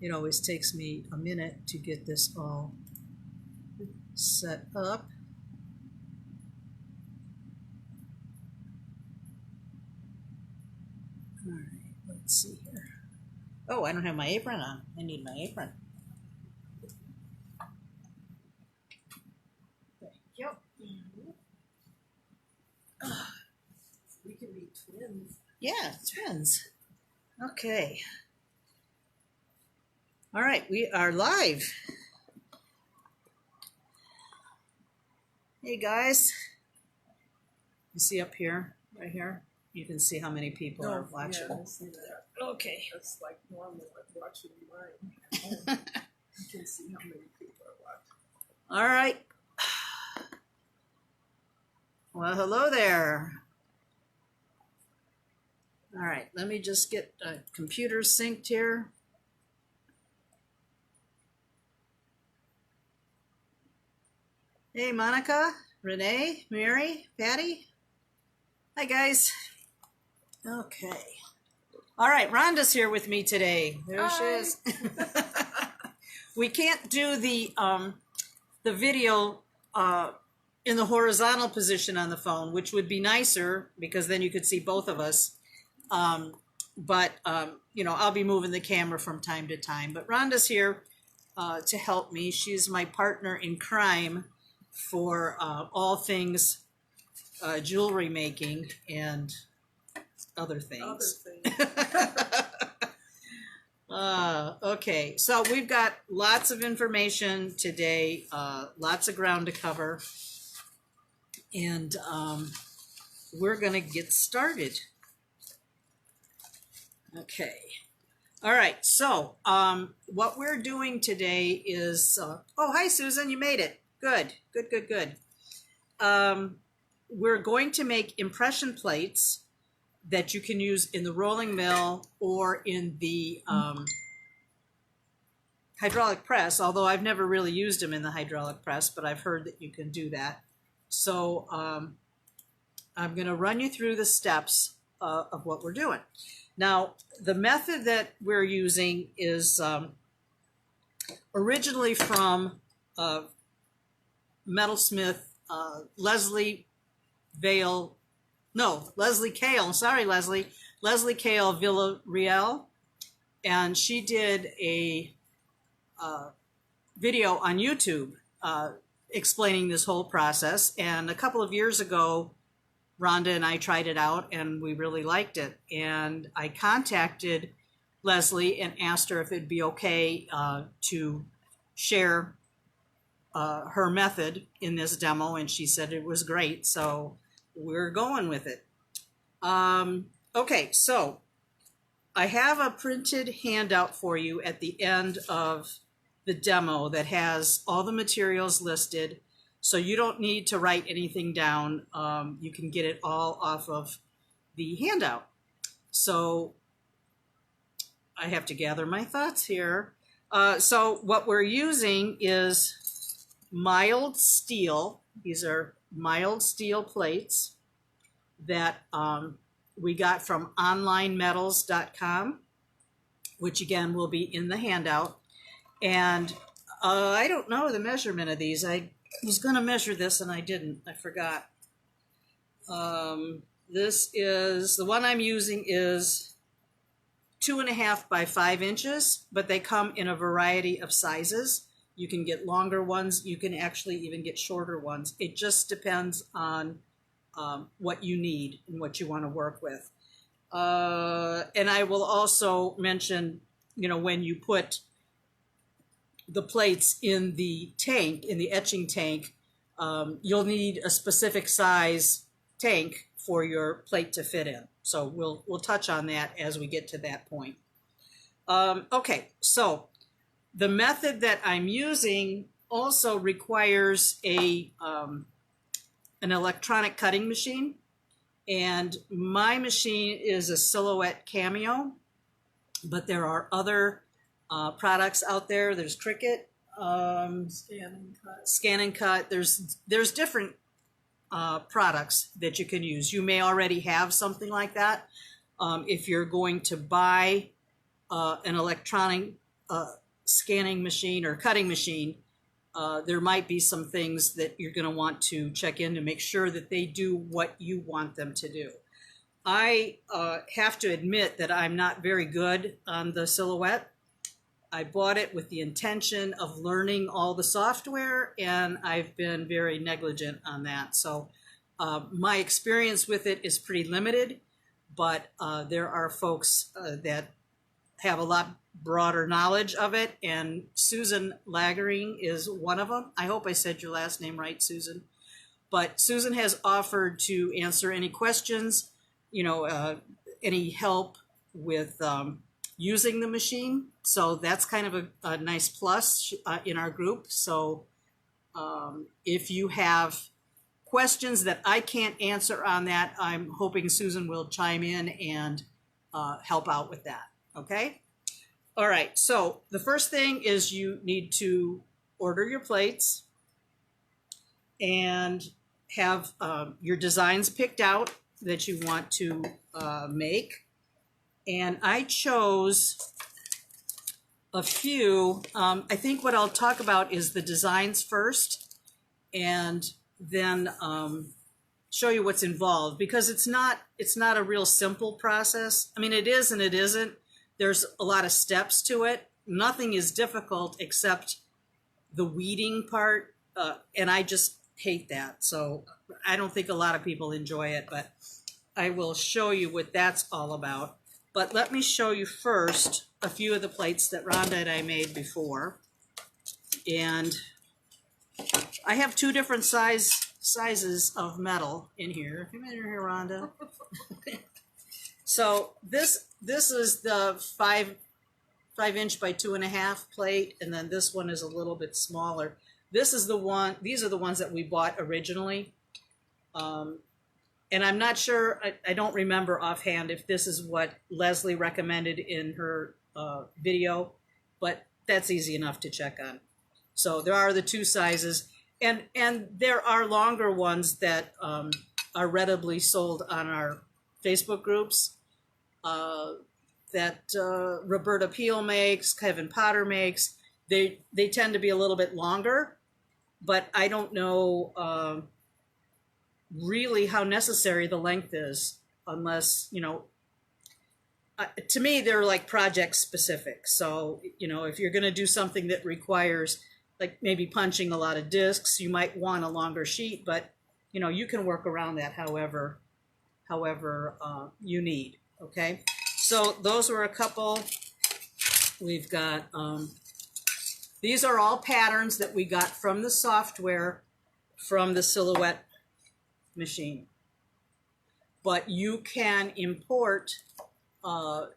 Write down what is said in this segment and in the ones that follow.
It always takes me a minute to get this all set up. All right, let's see here. Oh, I don't have my apron on. I need my apron. Thank you. We can be twins. Yeah, twins. Okay. All right, we are live. Hey guys. You see up here, right here? You can see how many people are watching. Yeah, I see that. Okay. That's like normal, like watching mine. You can see how many people are watching. All right. Well, hello there. All right, let me just get computers synced here. Hey, Monica, Renee, Mary, Patty. Hi, guys. Okay. All right, Rhonda's here with me today. There she is. We can't do the video in the horizontal position on the phone, which would be nicer because then you could see both of us. But you know, I'll be moving the camera from time to time. But Rhonda's here to help me. She's my partner in crime for all things jewelry making and other things. Okay, so we've got lots of information today, lots of ground to cover, and we're going to get started. Okay. All right, so what we're doing today is, oh, hi, Susan, you made it. Good, good, good, good. We're going to make impression plates that you can use in the rolling mill or in the hydraulic press, although I've never really used them in the hydraulic press, but I've heard that you can do that. So I'm going to run you through the steps of what we're doing. Now, the method that we're using is originally from metalsmith Leslie Kale, Leslie Kale Villarreal, and she did a video on YouTube explaining this whole process. And a couple of years ago, Rhonda and I tried it out and we really liked it. And I contacted Leslie and asked her if it'd be okay to share her method in this demo, and she said it was great. So we're going with it. Okay, so I have a printed handout for you at the end of the demo that has all the materials listed. So you don't need to write anything down. You can get it all off of the handout. So I have to gather my thoughts here. So what we're using is mild steel. These are mild steel plates that we got from onlinemetals.com, which again will be in the handout. And I don't know the measurement of these. I was going to measure this and I didn't. I forgot. This is, the one I'm using is 2.5 by 5 inches, but they come in a variety of sizes. You can get longer ones. You can actually even get shorter ones. It just depends on what you need and what you want to work with. And I will also mention, you know, when you put the plates in the tank, in the etching tank, you'll need a specific size tank for your plate to fit in. So we'll touch on that as we get to that point. Okay, so the method that I'm using also requires an electronic cutting machine, and my machine is a Silhouette Cameo, but there are other products out there. There's Cricut, Scan and Cut. There's different products that you can use. You may already have something like that. If you're going to buy an electronic scanning machine or cutting machine, there might be some things that you're going to want to check in to make sure that they do what you want them to do. I have to admit that I'm not very good on the Silhouette. I bought it with the intention of learning all the software, and I've been very negligent on that. So my experience with it is pretty limited, but there are folks that have a lot broader knowledge of it, and Susan Lagering is one of them. I hope I said your last name right, Susan. But Susan has offered to answer any questions, any help with using the machine. So that's kind of a nice plus in our group. So if you have questions that I can't answer on that, I'm hoping Susan will chime in and help out with that. Okay? All right, so the first thing is you need to order your plates and have your designs picked out that you want to make. And I chose a few. I think what I'll talk about is the designs first, and then show you what's involved, because it's not a real simple process. I mean, it is and it isn't. There's a lot of steps to it. Nothing is difficult except the weeding part, and I just hate that. So I don't think a lot of people enjoy it, but I will show you what that's all about. But let me show you first a few of the plates that Rhonda and I made before. And I have two different sizes of metal in here. Come in here, Rhonda. So this is the 5" by 2.5" plate, and then this one is a little bit smaller. This is the one. These are the ones that we bought originally. And I'm not sure. I don't remember offhand if this is what Leslie recommended in her video, but that's easy enough to check on. So there are the two sizes, and there are longer ones that are readily sold on our Facebook groups that Roberta Peel makes, Kevin Potter makes. They tend to be a little bit longer, but I don't know really how necessary the length is, unless, to me, they're like project specific. So, if you're going to do something that requires like maybe punching a lot of discs, you might want a longer sheet, but you can work around that however you need. Okay, so those were a couple. We've got these are all patterns that we got from the software from the Silhouette machine, but you can import the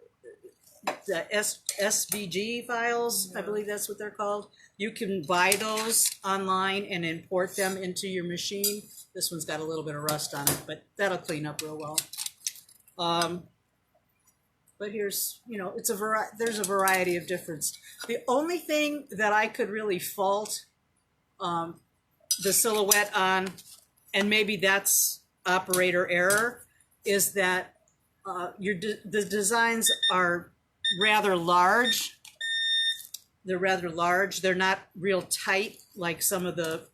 SVG files. I believe that's what they're called. You can buy those online and import them into your machine. This one's got a little bit of rust on it, but that'll clean up real well. But here's, it's there's a variety of difference. The only thing that I could really fault the Silhouette on, and maybe that's operator error, is that the designs are rather large. They're rather large. They're not real tight like some of the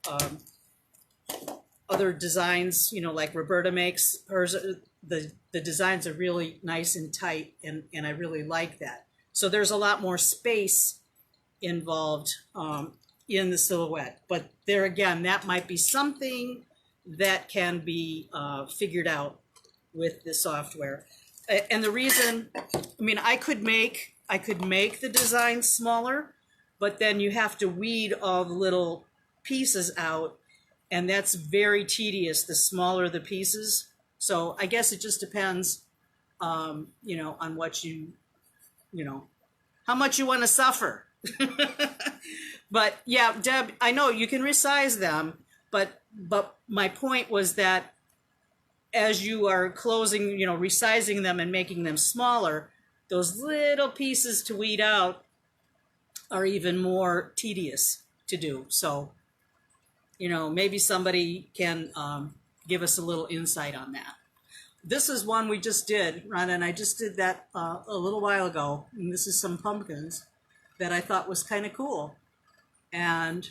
other designs, like Roberta makes. Hers, the designs are really nice and tight, and I really like that. So there's a lot more space involved in the Silhouette. But there again, that might be something that can be figured out with the software. And the reason, I could make the design smaller, but then you have to weed all the little pieces out, and that's very tedious, the smaller the pieces. So I guess it just depends, on what how much you want to suffer. But yeah, Deb, I know you can resize them, but my point was that as you are closing, resizing them and making them smaller, those little pieces to weed out are even more tedious to do. So, maybe somebody can give us a little insight on that. This is one we just did, Rhonda, and I just did that a little while ago. And this is some pumpkins that I thought was kind of cool. And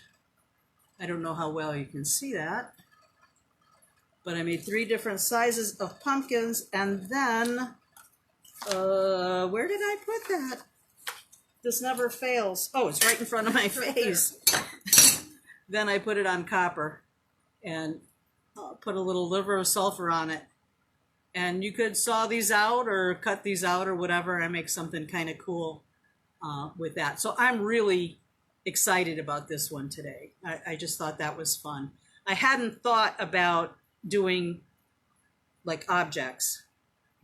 I don't know how well you can see that, but I made 3 different sizes of pumpkins, and then, where did I put that? This never fails. Oh, it's right in front of my face. Then I put it on copper and put a little liver of sulfur on it. And you could saw these out or cut these out or whatever and make something kind of cool with that. So I'm really excited about this one today. I just thought that was fun. I hadn't thought about doing like objects,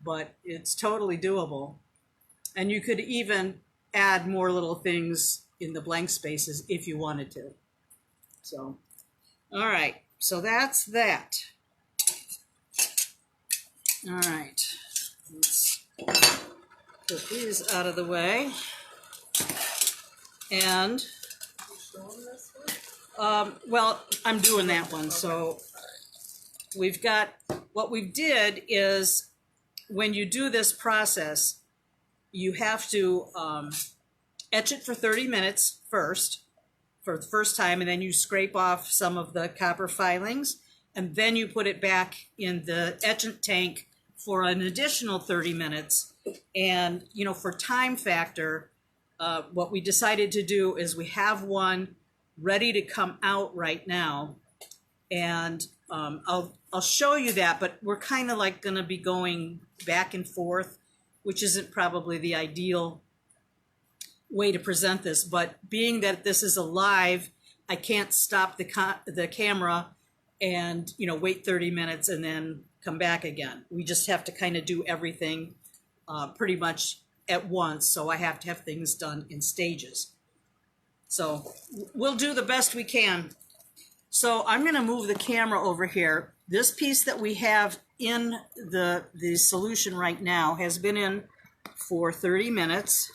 but it's totally doable. And you could even add more little things in the blank spaces if you wanted to. So, all right, so that's that. All right, let's put these out of the way. And, well, I'm doing that one. So we've got, what we did is when you do this process, you have to etch it for 30 minutes first, for the first time, and then you scrape off some of the copper filings, and then you put it back in the etchant tank for an additional 30 minutes. And, you know, for time factor, what we decided to do is we have one ready to come out right now. And I'll show you that, but we're kind of like going to be going back and forth, which isn't probably the ideal way to present this, but being that this is a live, I can't stop the camera and, you know, wait 30 minutes and then come back again. We just have to kind of do everything pretty much at once, so I have to have things done in stages. So we'll do the best we can. So I'm going to move the camera over here. This piece that we have in the solution right now has been in for 30 minutes.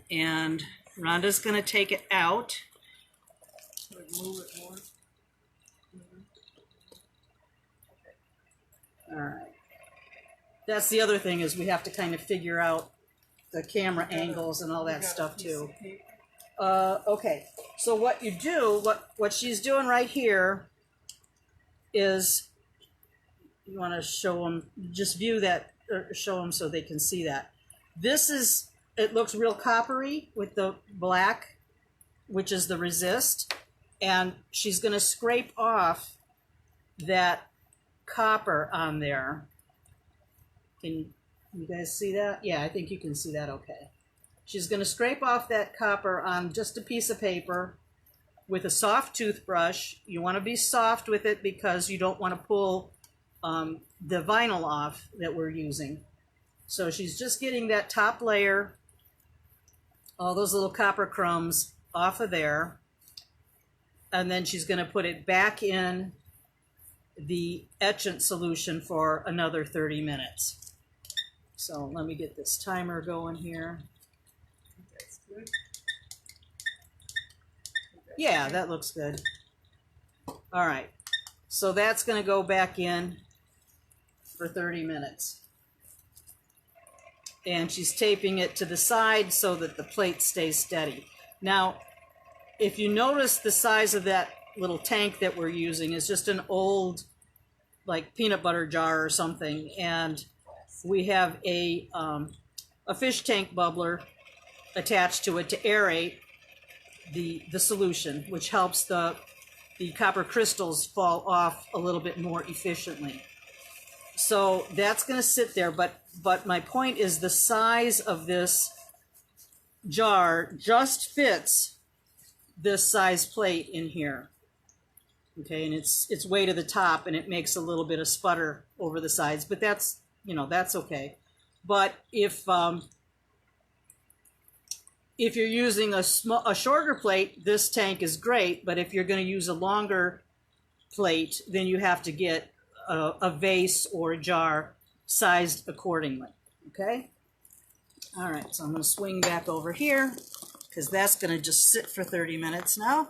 And Rhonda's going to take it out. Move it more. All right. That's the other thing, is we have to kind of figure out the camera angles and all that stuff too. Okay, so what you do, what she's doing right here is, you want to show them, just view that, or show them so they can see that. This is, it looks real coppery with the black, which is the resist, and she's going to scrape off that copper on there. Can you guys see that? Yeah, I think you can see that okay. She's going to scrape off that copper on just a piece of paper with a soft toothbrush. You want to be soft with it because you don't want to pull the vinyl off that we're using. So she's just getting that top layer, all those little copper crumbs off of there. And then she's going to put it back in the etchant solution for another 30 minutes. So let me get this timer going here. That's good. Yeah, that looks good. All right, so that's going to go back in for 30 minutes. And she's taping it to the side so that the plate stays steady. Now, if you notice, the size of that little tank that we're using is just an old, like, peanut butter jar or something, and we have a fish tank bubbler attached to it to aerate the solution, which helps the copper crystals fall off a little bit more efficiently. So that's going to sit there, but my point is the size of this jar just fits this size plate in here. Okay, and it's way to the top, and it makes a little bit of sputter over the sides, but that's, you know, that's okay. But if you're using a shorter plate, this tank is great. But if you're going to use a longer plate, then you have to get a vase or a jar sized accordingly. Okay. All right. So I'm going to swing back over here because that's going to just sit for 30 minutes now.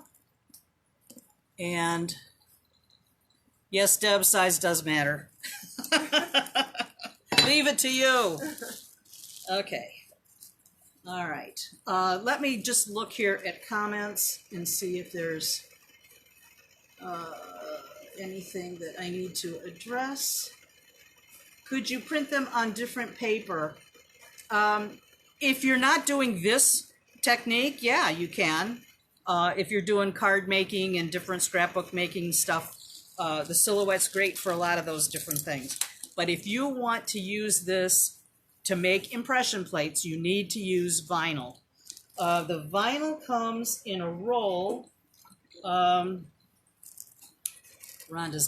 And yes, Deb, size does matter. Leave it to you. Okay. All right. Let me just look here at comments and see if there's anything that I need to address. Could you print them on different paper? If you're not doing this technique, yeah, you can. If you're doing card making and different scrapbook making stuff, the silhouette's great for a lot of those different things. But if you want to use this to make impression plates, you need to use vinyl. The vinyl comes in a roll. Rhonda's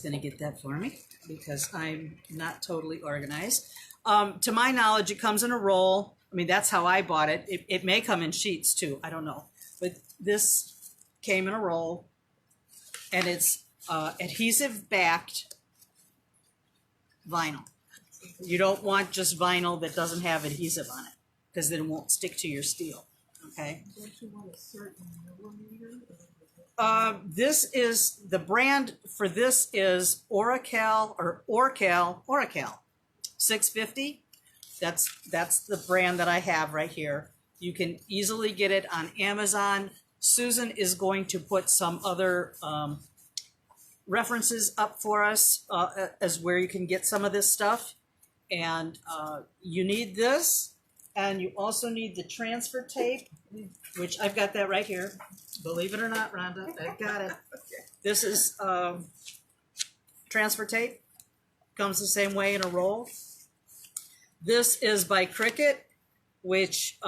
going to get that for me because I'm not totally organized. To my knowledge, it comes in a roll. I mean, that's how I bought it. It may come in sheets too. I don't know. But this came in a roll, and it's adhesive backed vinyl. You don't want just vinyl that doesn't have adhesive on it because then it won't stick to your steel. Okay. Don't you want a certain millimeter? This is the brand for this is Oracal 650. That's the brand that I have right here. You can easily get it on Amazon. Susan is going to put some other references up for us as where you can get some of this stuff. And you need this, and you also need the transfer tape, which I've got that right here. Believe it or not, Rhonda, I've got it. Okay. This is transfer tape. Comes the same way in a roll. This is by Cricut, which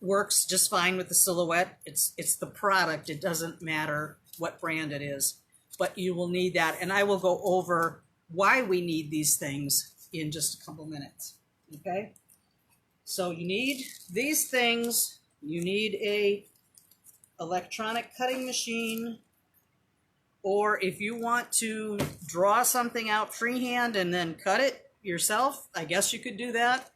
works just fine with the silhouette. It's the product. It doesn't matter what brand it is, but you will need that. And I will go over why we need these things in just a couple minutes. Okay? So you need these things. You need a electronic cutting machine, or if you want to draw something out freehand and then cut it yourself, I guess you could do that.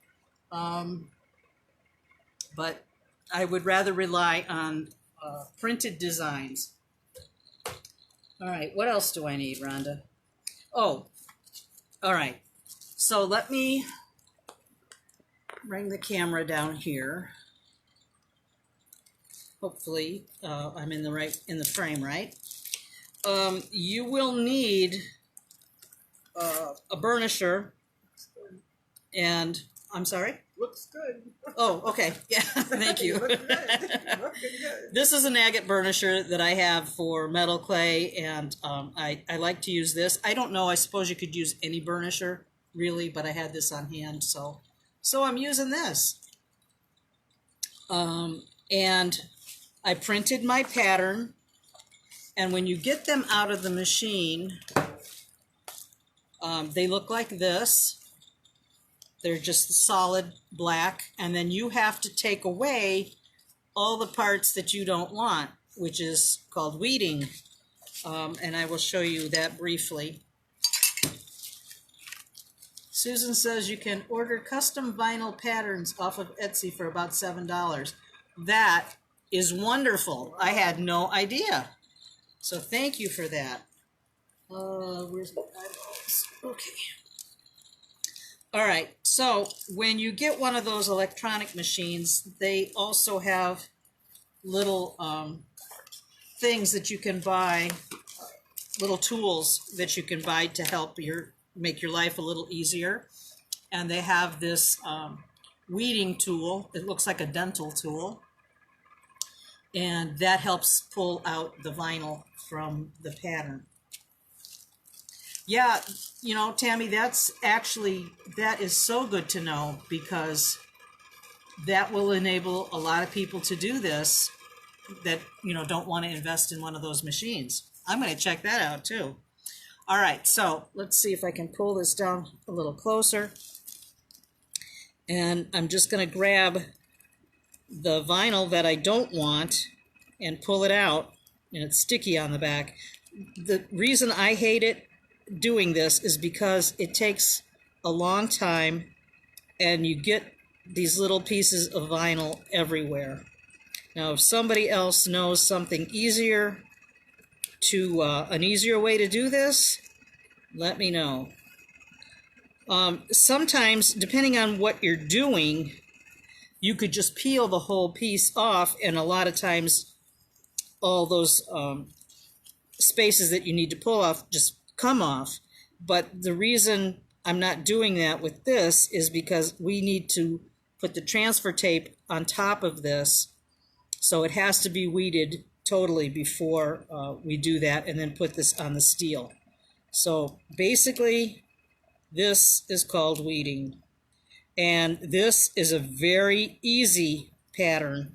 But I would rather rely on printed designs. All right, what else do I need, Rhonda? Oh, all right. So let me bring the camera down here. Hopefully, I'm in the frame, right? You will need a burnisher, and I'm sorry. Looks good. Oh, okay. Yeah, thank you. Look good. Looking good. This is an agate burnisher that I have for metal clay, and I like to use this. I don't know. I suppose you could use any burnisher, really, but I had this on hand, so I'm using this. And I printed my pattern, and when you get them out of the machine, they look like this. They're just solid black, and then you have to take away all the parts that you don't want, which is called weeding, and I will show you that briefly. Susan says you can order custom vinyl patterns off of Etsy for about $7. That is wonderful. I had no idea. So thank you for that. Where's my eyeballs? Okay. All right. So when you get one of those electronic machines, they also have little things that you can buy, little tools that you can buy to help make your life a little easier. And they have this weeding tool. It looks like a dental tool. And that helps pull out the vinyl from the pattern. Yeah, you know, Tammy, that is so good to know, because that will enable a lot of people to do this that, you know, don't want to invest in one of those machines. I'm going to check that out too. All right, so let's see if I can pull this down a little closer. And I'm just going to grab the vinyl that I don't want and pull it out, and it's sticky on the back. The reason I hate it doing this is because it takes a long time, and you get these little pieces of vinyl everywhere. Now, if somebody else knows something easier an easier way to do this, let me know. Sometimes, depending on what you're doing, you could just peel the whole piece off, and a lot of times all those spaces that you need to pull off just come off. But the reason I'm not doing that with this is because we need to put the transfer tape on top of this, so it has to be weeded totally before we do that, and then put this on the steel. So basically this is called weeding, and this is a very easy pattern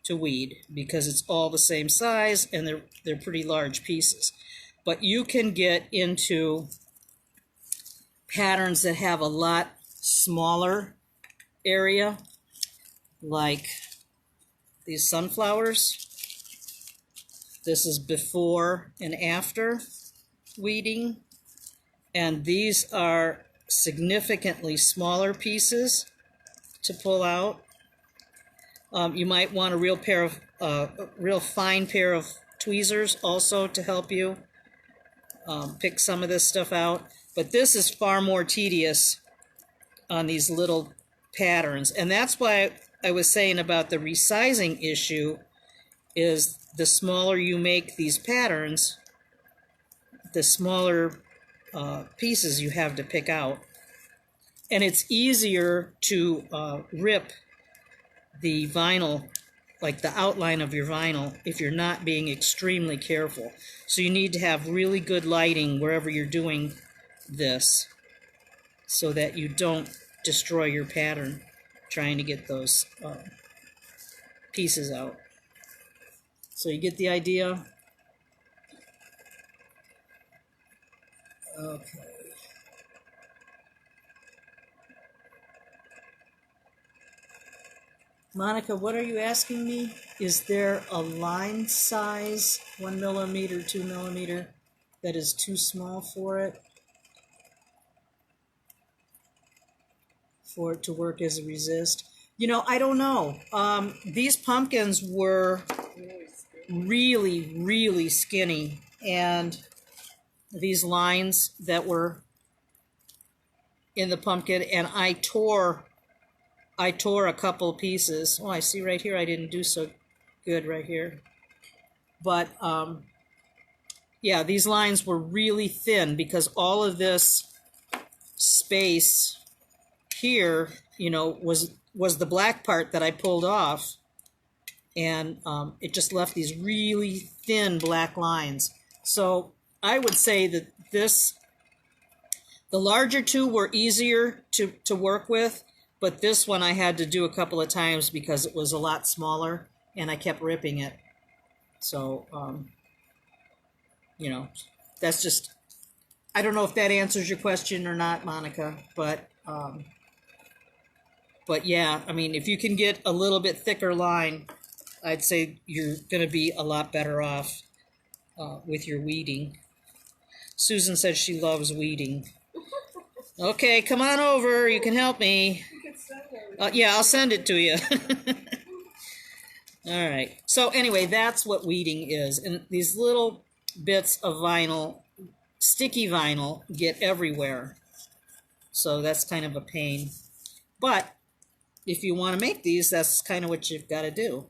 to weed because it's all the same size and they're pretty large pieces. But you can get into patterns that have a lot smaller area, like these sunflowers. This is before and after weeding, and these are significantly smaller pieces to pull out. You might want a real fine pair of tweezers also to help you pick some of this stuff out. But this is far more tedious on these little patterns, and that's why I was saying about the resizing issue is the smaller you make these patterns, the smaller pieces you have to pick out. And it's easier to rip the vinyl, like the outline of your vinyl, if you're not being extremely careful. So you need to have really good lighting wherever you're doing this so that you don't destroy your pattern trying to get those pieces out. So you get the idea? Okay. Monica, what are you asking me? Is there a line size, 1 millimeter, 2 millimeter, that is too small for it to work as a resist? You know, I don't know. These pumpkins were really, really skinny, and these lines that were in the pumpkin, and I tore a couple pieces. Oh, I see right here I didn't do so good right here. But yeah, these lines were really thin because all of this space here, you know, was the black part that I pulled off, and it just left these really thin black lines. So I would say that the larger two were easier to work with, but this one I had to do a couple of times because it was a lot smaller and I kept ripping it. So, you know, that's just, I don't know if that answers your question or not, Monica, but yeah, I mean, if you can get a little bit thicker line, I'd say you're going to be a lot better off with your weeding. Susan says she loves weeding. Okay, come on over. You can help me. Yeah, I'll send it to you. All right. So anyway, that's what weeding is. And these little bits of vinyl, sticky vinyl, get everywhere. So that's kind of a pain. But if you want to make these, that's kind of what you've got to do.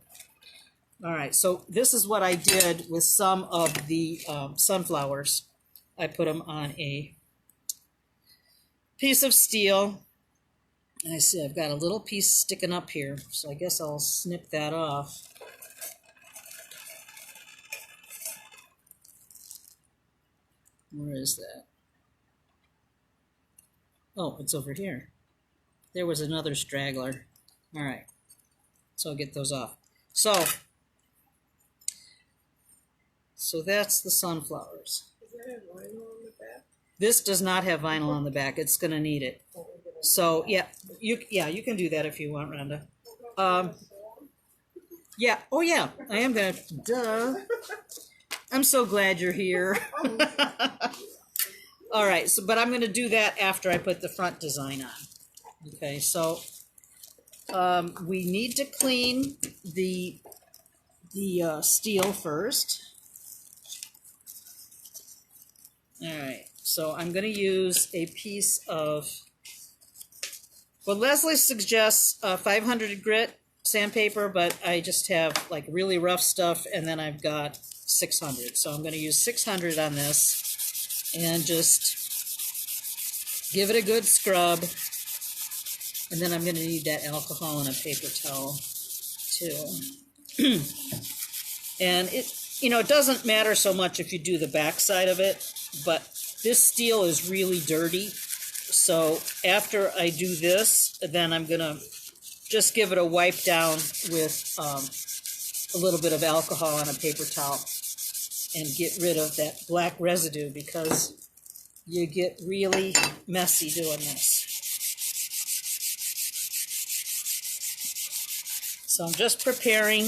All right. So this is what I did with some of the sunflowers. I put them on a piece of steel. I see I've got a little piece sticking up here, so I guess I'll snip that off. Where is that? Oh, it's over here. There was another straggler. All right, so I'll get those off. So that's the sunflowers. Does that have vinyl on the back? This does not have vinyl on the back. It's going to need it. So yeah, you can do that if you want, Rhonda. Yeah. Oh yeah, I am gonna. Duh. I'm so glad you're here. All right. So, but I'm gonna do that after I put the front design on. Okay. So, we need to clean the steel first. All right. So I'm gonna use a piece of Well, Leslie suggests 500 grit sandpaper, but I just have like really rough stuff, and then I've got 600. So I'm going to use 600 on this and just give it a good scrub. And then I'm going to need that alcohol and a paper towel too. And it doesn't matter so much if you do the back side of it, but this steel is really dirty. So after I do this, then I'm going to just give it a wipe down with a little bit of alcohol on a paper towel and get rid of that black residue, because you get really messy doing this. So I'm just preparing.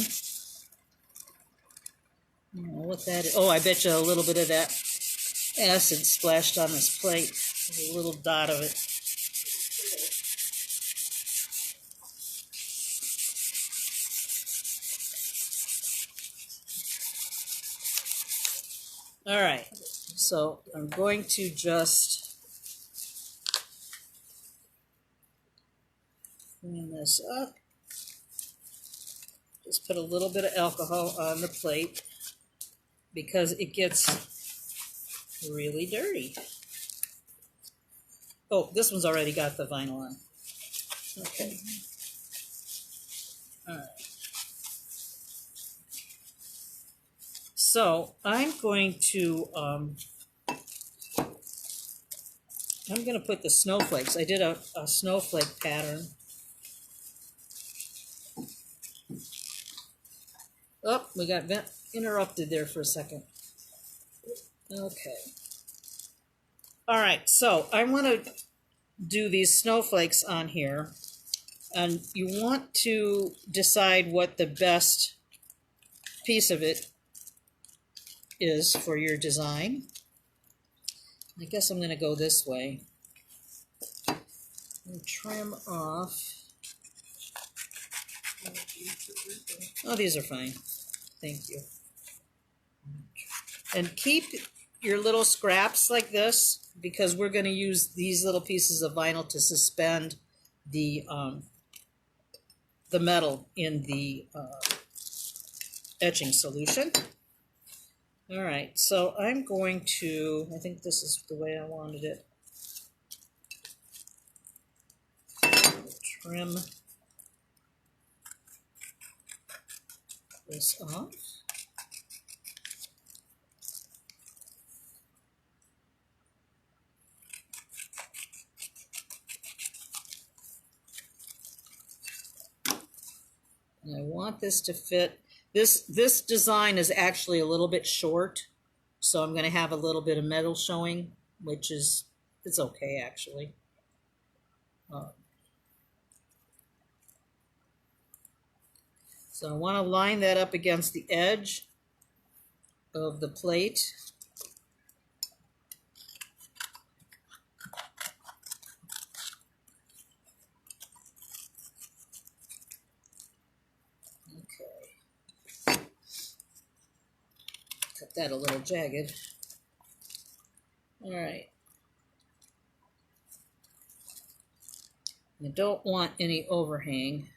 I don't know what that is. Oh, I bet you a little bit of that acid splashed on this plate. There's a little dot of it. All right, so I'm going to just clean this up. Just put a little bit of alcohol on the plate because it gets really dirty. Oh, this one's already got the vinyl on. Okay. All right. So I'm going to put the snowflakes. I did a snowflake pattern. Oh, we got interrupted there for a second. Okay. All right, so I want to do these snowflakes on here, and you want to decide what the best piece of it is for your design. I guess I'm going to go this way and trim off. Oh, these are fine. Thank you. And keep your little scraps like this, because we're going to use these little pieces of vinyl to suspend the metal in the etching solution. All right, so I'm going to, I think this is the way I wanted it. Trim this off. And I want this to fit. This design is actually a little bit short, so I'm going to have a little bit of metal showing, which is, it's okay actually. So I want to line that up against the edge of the plate. Okay. Cut that a little jagged. All right. I don't want any overhang.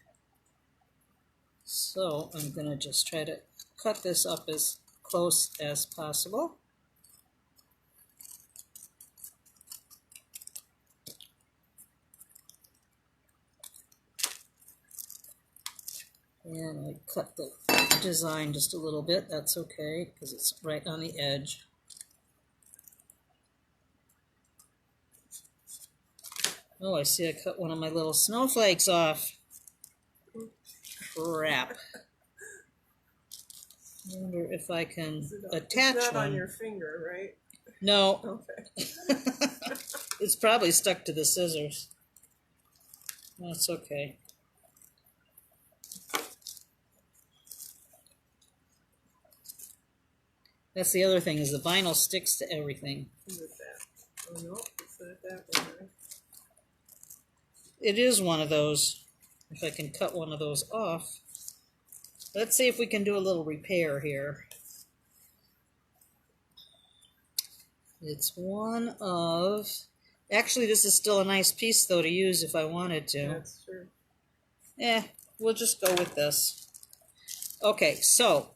So I'm going to just try to cut this up as close as possible. And I cut the design just a little bit. That's okay, because it's right on the edge. Oh, I see I cut one of my little snowflakes off. Crap. I wonder if I can attach it's not one. On your finger, right? No. Okay. It's probably stuck to the scissors. That's okay. That's the other thing, is the vinyl sticks to everything. With that. Oh no, it's not that one, right? It is one of those. If I can cut one of those off. Let's see if we can do a little repair here. It's one of Actually, this is still a nice piece, though, to use if I wanted to. That's true. We'll just go with this. Okay, so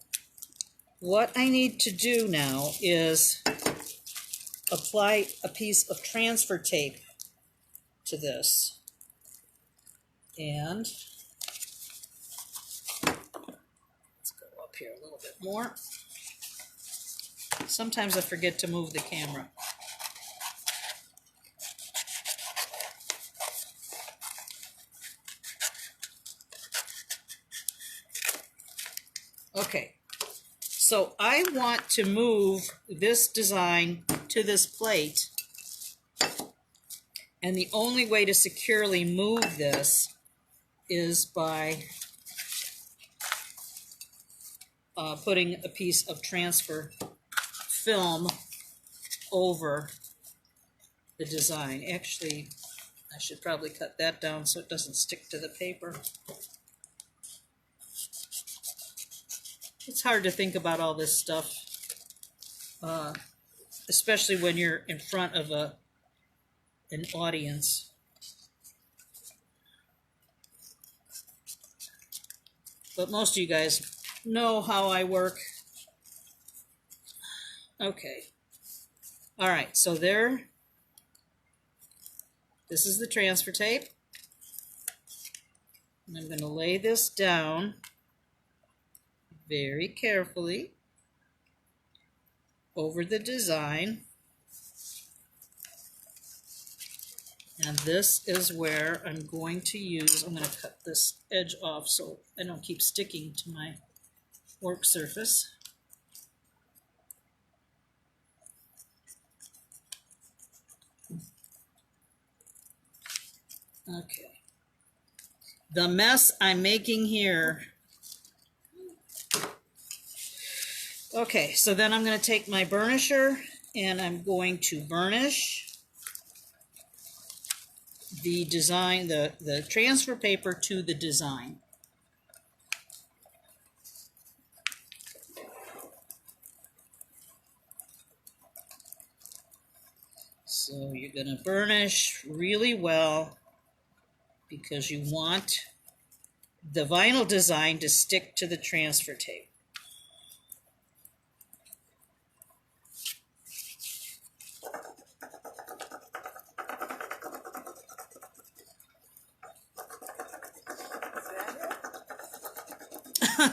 what I need to do now is apply a piece of transfer tape to this. And let's go up here a little bit more. Sometimes I forget to move the camera. Okay, so I want to move this design to this plate, and the only way to securely move this is by putting a piece of transfer film over the design. Actually, I should probably cut that down so it doesn't stick to the paper. It's hard to think about all this stuff, especially when you're in front of an audience. But most of you guys know how I work. Okay. All right, so there. This is the transfer tape. And I'm going to lay this down very carefully over the design. And this is where I'm going to cut this edge off so I don't keep sticking to my work surface. Okay. The mess I'm making here. Okay, so then I'm going to take my burnisher and I'm going to burnish the design, the transfer paper to the design. So you're going to burnish really well because you want the vinyl design to stick to the transfer tape.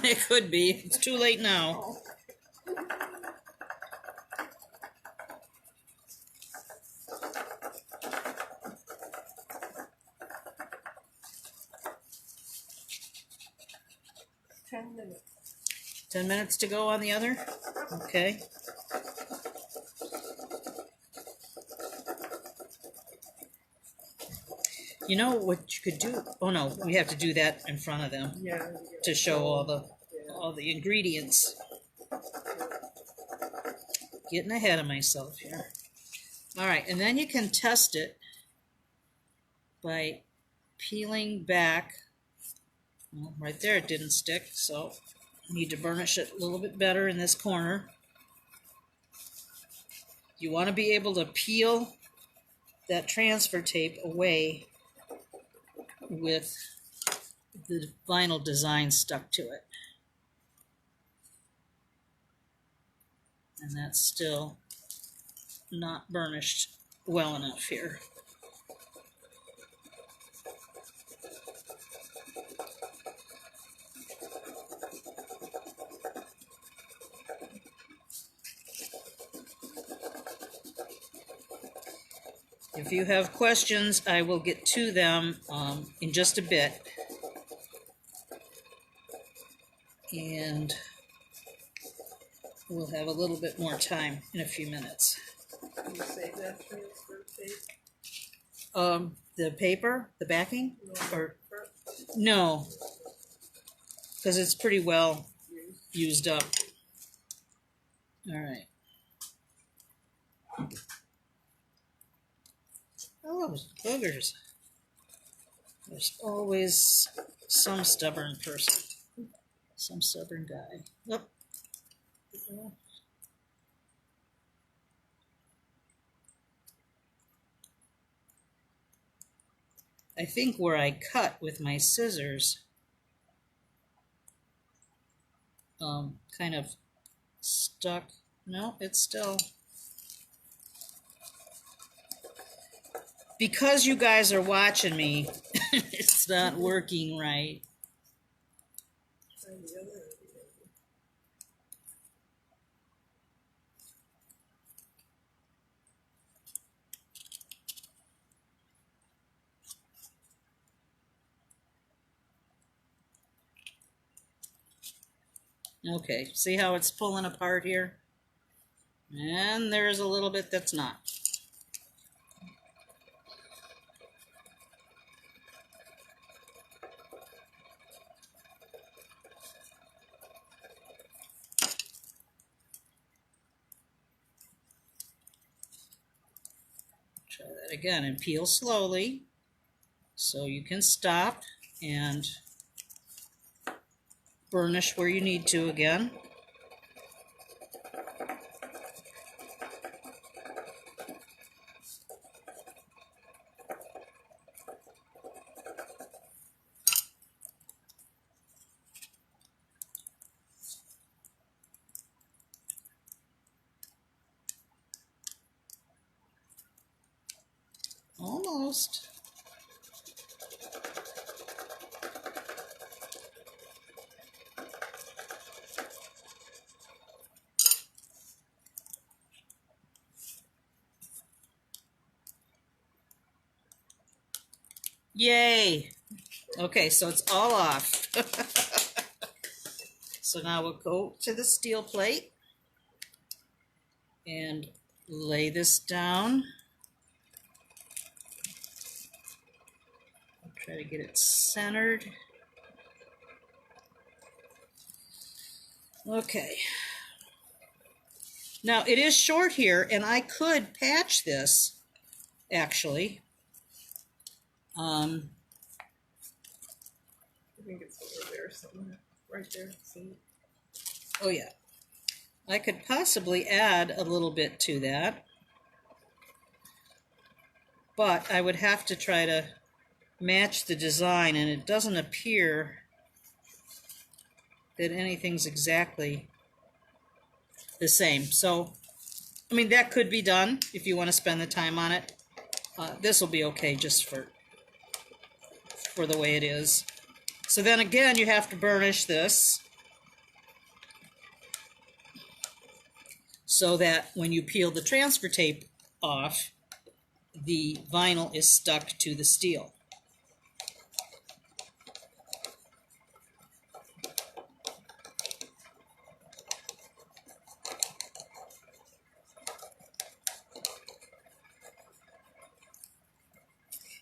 It could be. It's too late now. 10 minutes. 10 minutes to go on the other? Okay. You know what you could do? Oh no, we have to do that in front of them to show all the ingredients. Getting ahead of myself here. All right, and then you can test it by peeling back. Well, right there it didn't stick, so I need to burnish it a little bit better in this corner. You want to be able to peel that transfer tape away with the vinyl design stuck to it. And that's still not burnished well enough here. If you have questions, I will get to them in just a bit. And we'll have a little bit more time in a few minutes. Can you save that transfer tape? The paper, the backing? No. Or no, because it's pretty well used up. All right. Oh, boogers. There's always some stubborn person, some stubborn guy. Yep. I think where I cut with my scissors kind of stuck. No, it's still, because you guys are watching me, it's not working right. Try the other. Okay, see how it's pulling apart here? And there's a little bit that's not. Try that again and peel slowly so you can stop and burnish where you need to again. Almost. Yay! Okay, so it's all off. So now we'll go to the steel plate and lay this down. I'll try to get it centered. Okay. Now it is short here, and I could patch this, actually. I think it's over there somewhere. Right there. See? Oh yeah. I could possibly add a little bit to that, but I would have to try to match the design, and it doesn't appear that anything's exactly the same. So, I mean, that could be done if you want to spend the time on it. This will be okay just for the way it is. So then again, you have to burnish this so that when you peel the transfer tape off, the vinyl is stuck to the steel.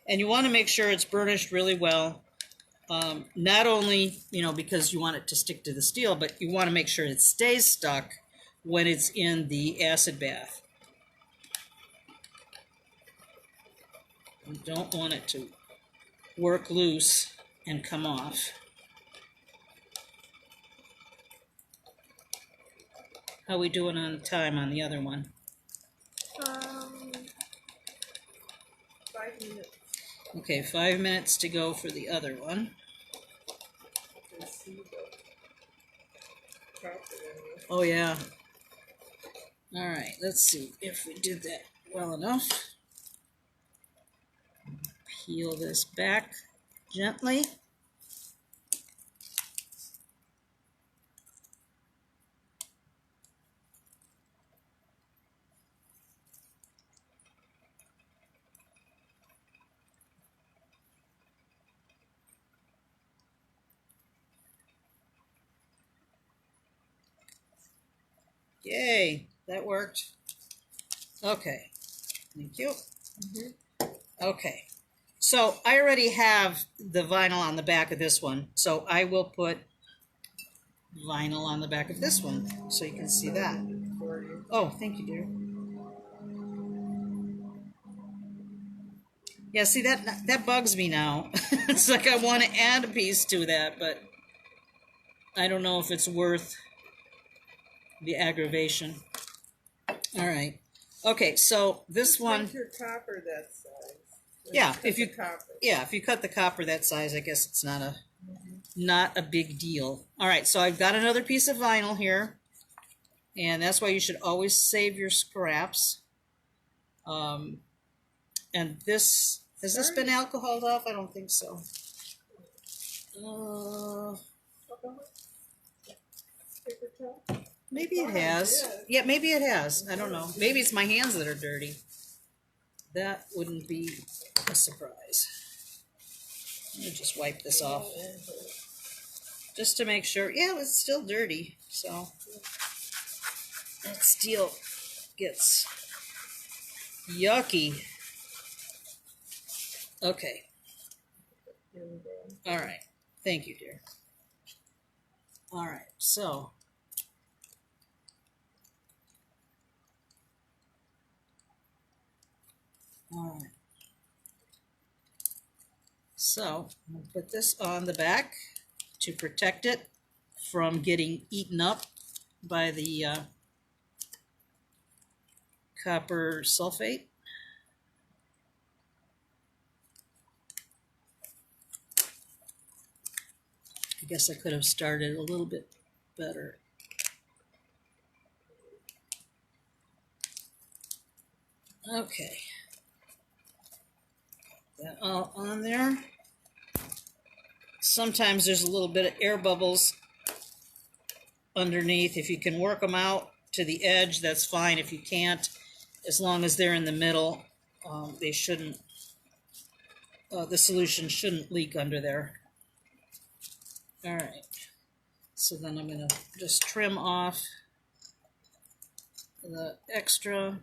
And you want to make sure it's burnished really well. Not only, because you want it to stick to the steel, but you want to make sure it stays stuck when it's in the acid bath. You don't want it to work loose and come off. How are we doing on time on the other one? 5 minutes. Okay, 5 minutes to go for the other one. You can see the carpet in there. Oh yeah. All right, let's see if we did that well enough. Peel this back gently. Yay, that worked. Okay, thank you. Okay, so I already have the vinyl on the back of this one, so I will put vinyl on the back of this one so you can see that. For you. Oh, thank you, dear. Yeah, see, that bugs me now. It's like I want to add a piece to that, but I don't know if it's worth the aggravation. All right. Okay, so this one, Make your copper that size. Yeah, Cut if you the copper. yeah, if you cut the copper that size, I guess it's not a big deal. All right, so I've got another piece of vinyl here, and that's why you should always save your scraps. And this has this been alcoholed off? I don't think so. Paper towel? Maybe it has. Yeah, maybe it has. I don't know. Maybe it's my hands that are dirty. That wouldn't be a surprise. Let me just wipe this off. Just to make sure. Yeah, it's still dirty. So that steel gets yucky. Okay. All right. Thank you, dear. All right. So all right. So I'm going to put this on the back to protect it from getting eaten up by the copper sulfate. I guess I could have started a little bit better. Okay. That all on there. Sometimes there's a little bit of air bubbles underneath. If you can work them out to the edge, that's fine. If you can't, as long as they're in the middle, they shouldn't, the solution shouldn't leak under there. All right. So then I'm going to just trim off the extra.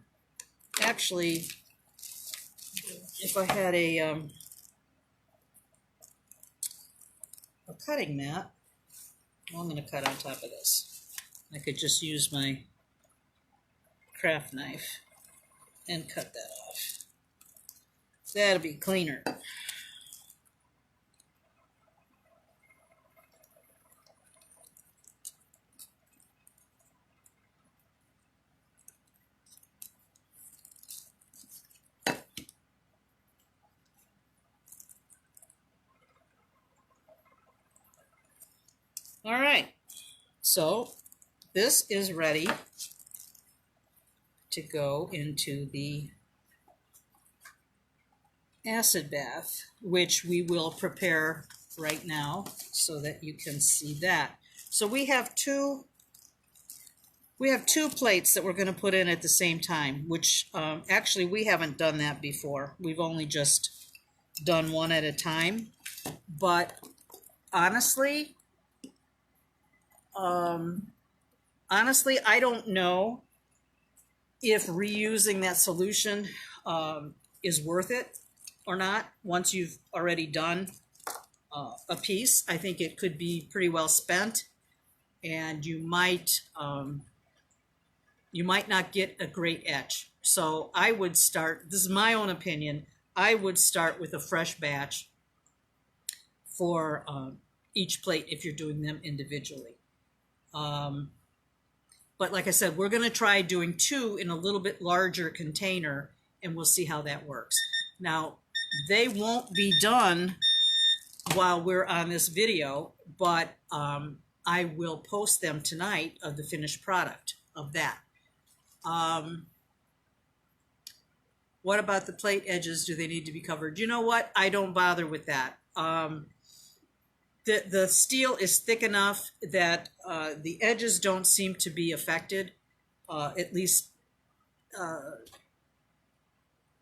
Actually, if I had a cutting mat, well, I'm going to cut on top of this. I could just use my craft knife and cut that off. That'll be cleaner. All right, so this is ready to go into the acid bath, which we will prepare right now so that you can see that. So we have two plates that we're going to put in at the same time, which actually we haven't done that before. We've only just done one at a time, but honestly, I don't know if reusing that solution is worth it or not. Once you've already done a piece, I think it could be pretty well spent, and you might not get a great etch. So I would start, this is my own opinion, I would start with a fresh batch for each plate if you're doing them individually. But like I said, we're going to try doing two in a little bit larger container, and we'll see how that works. Now, they won't be done while we're on this video, but I will post them tonight of the finished product of that. What about the plate edges? Do they need to be covered? You know what? I don't bother with that. The steel is thick enough that the edges don't seem to be affected, at least,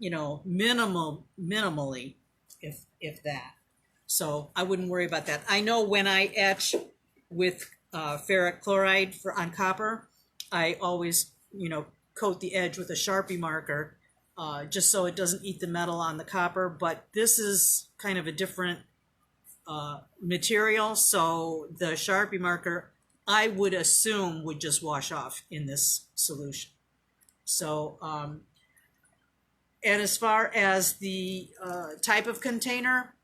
minimally, if that. So I wouldn't worry about that. I know when I etch with ferric chloride on copper, I always, coat the edge with a Sharpie marker, just so it doesn't eat the metal on the copper. But this is kind of a different material, so the Sharpie marker, I would assume, would just wash off in this solution. So, and as far as the type of container,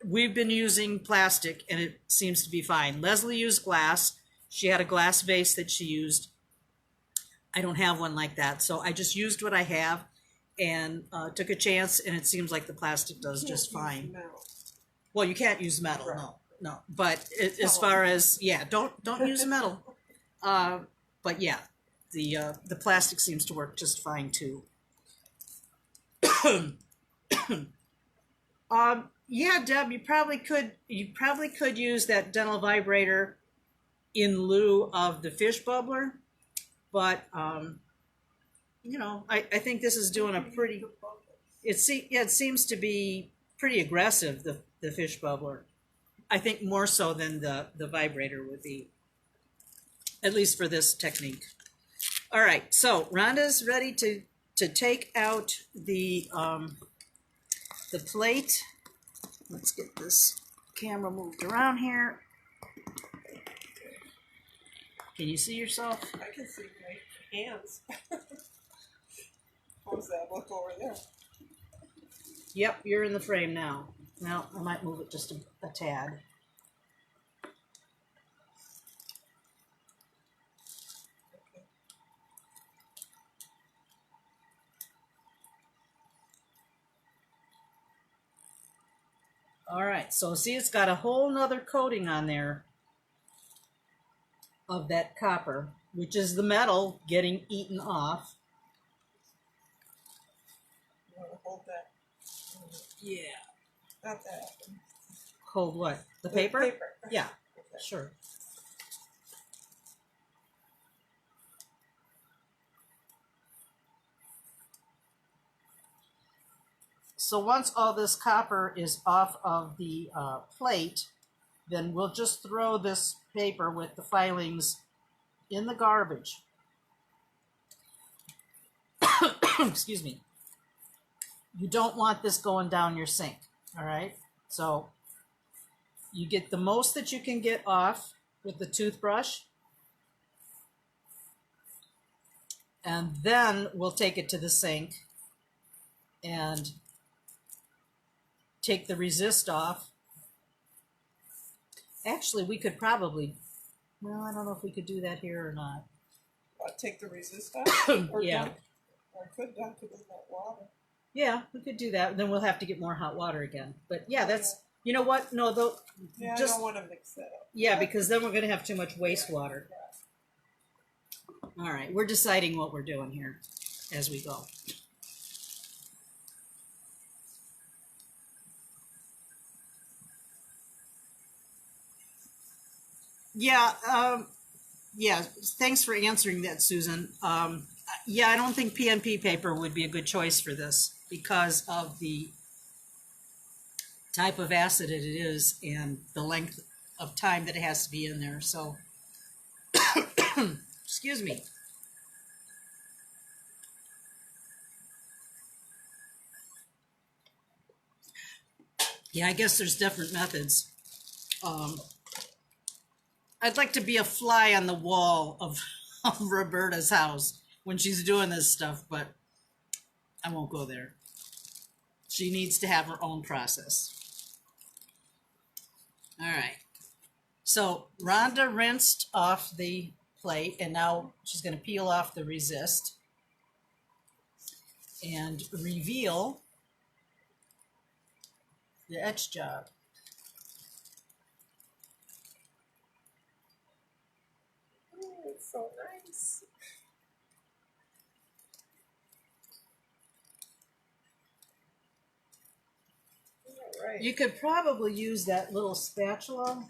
we've been using plastic, and it seems to be fine. Leslie used glass. She had a glass vase that she used. I don't have one like that, so I just used what I have. and took a chance, and it seems like the plastic does Can't just use fine. metal. Well, you can't use metal, Right. no. But as far as don't use metal. But yeah, the plastic seems to work just fine too. Yeah, Deb, you probably could use that dental vibrator in lieu of the fish bubbler, but I think this is doing a pretty. It seems to be pretty aggressive, the fish bubbler. I think more so than the vibrator would be, at least for this technique. All right, so Rhonda's ready to take out the plate. Let's get this camera moved around here. Can you see yourself? I can see my hands. What was that? Look over there. Yep, you're in the frame now. Now I might move it just a tad. All right, so see, it's got a whole nother coating on there of that copper, which is the metal getting eaten off. You want to hold that? Yeah. Not that. Hold what? The paper? Paper. Yeah, Okay. sure. So once all this copper is off of the plate, then we'll just throw this paper with the filings in the garbage. Excuse me. You don't want this going down your sink, all right? So you get the most that you can get off with the toothbrush, and then we'll take it to the sink and take the resist off. Actually, we could probably, well, I don't know if we could do that here or not. Take the resist off? Or Yeah. dunk, or could dunk it in that water. Yeah, we could do that. Then we'll have to get more hot water again. But yeah, that's, you know what? No, though, Yeah, just, I don't want to mix that up. yeah, because then we're going to have too much wastewater. All right, we're deciding what we're doing here as we go. Yeah, thanks for answering that, Susan. Yeah, I don't think PNP paper would be a good choice for this because of the type of acid it is and the length of time that it has to be in there. So, excuse me. Yeah, I guess there's different methods. I'd like to be a fly on the wall of Roberta's house when she's doing this stuff, but I won't go there. She needs to have her own process. All right. So Rhonda rinsed off the plate, and now she's going to peel off the resist and reveal the etch job. Oh, it's so nice. All right. You could probably use that little spatula,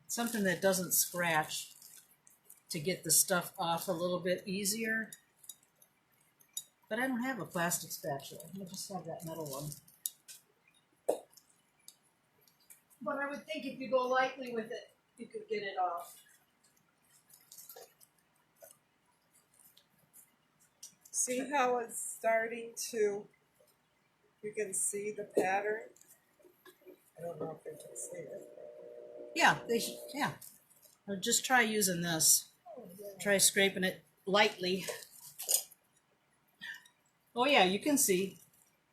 something that doesn't scratch, to get the stuff off a little bit easier. But I don't have a plastic spatula. I just have that metal one. But I would think if you go lightly with it, you could get it off. See how it's starting to, you can see the pattern? I don't know if you can see it. Yeah, yeah. Or just try using this. Try scraping it lightly. Oh yeah, you can see.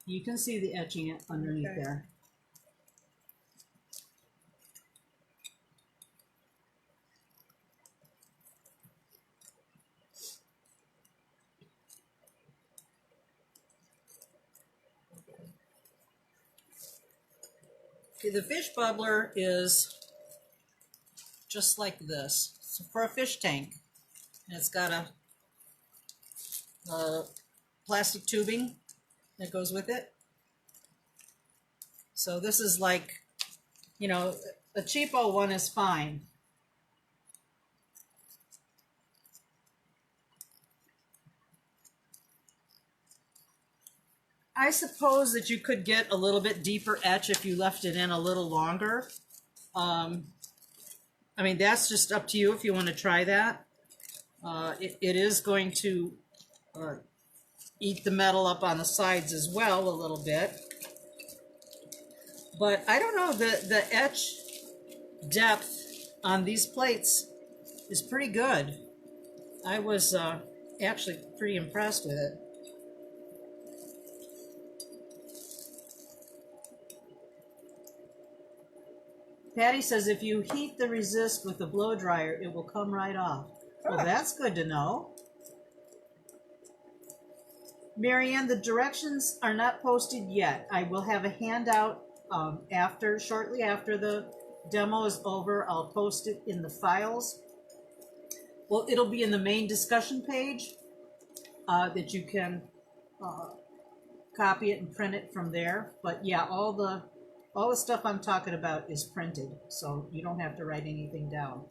You can see the etching underneath Okay. there. The fish bubbler is just like this. It's for a fish tank. And it's got a plastic tubing that goes with it. So this is like, you know, a cheapo one is fine. I suppose that you could get a little bit deeper etch if you left it in a little longer. I mean, that's just up to you if you want to try that. It is going to eat the metal up on the sides as well a little bit. But I don't know, the etch depth on these plates is pretty good. I was actually pretty impressed with it. Patty says if you heat the resist with a blow dryer, it will come right off. Well, that's good to know. Marianne, the directions are not posted yet. I will have a handout shortly after the demo is over. I'll post it in the files. Well, it'll be in the main discussion page that you can copy it and print it from there. But yeah, all the stuff I'm talking about is printed, so you don't have to write anything down.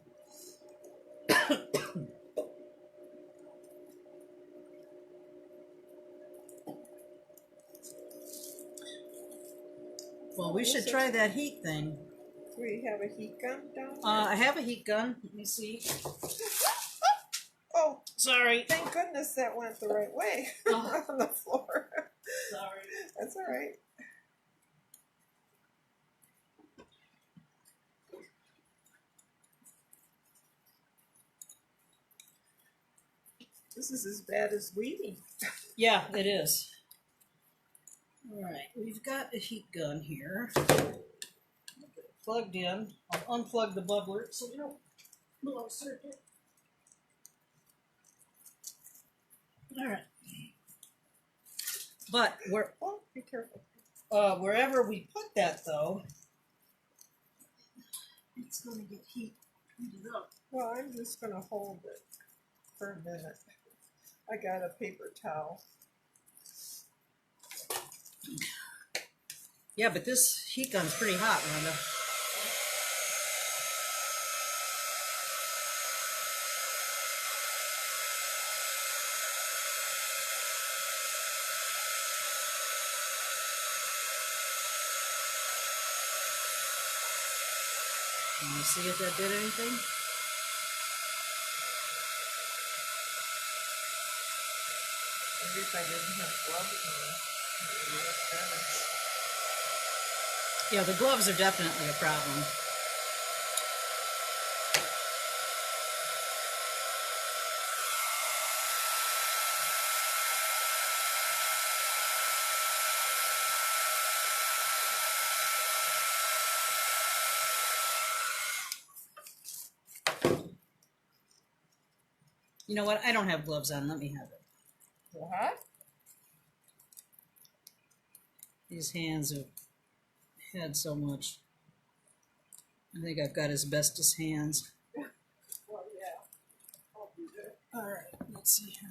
Well, we should try that heat thing. Do we have a heat gun down there? I have a heat gun. Let me see. Oh, sorry. Thank goodness that went the right way on the floor. Sorry. That's all right. This is as bad as weeding. Yeah, it is. All right, we've got a heat gun here. Plugged in. I'll unplug the bubbler so we don't blow circuit. All right. But be careful. Wherever we put that, though, it's going to get heated up. Well, I'm just going to hold it for a minute. I got a paper towel. Yeah, but this heat gun's pretty hot, Rhonda. Can you see if that did anything? Maybe if I didn't have gloves on, it would work better. Yeah, the gloves are definitely a problem. You know what? I don't have gloves on. Let me have it. What? These hands have had so much. I think I've got asbestos hands. Well, yeah. I'll do that. All right, let's see here.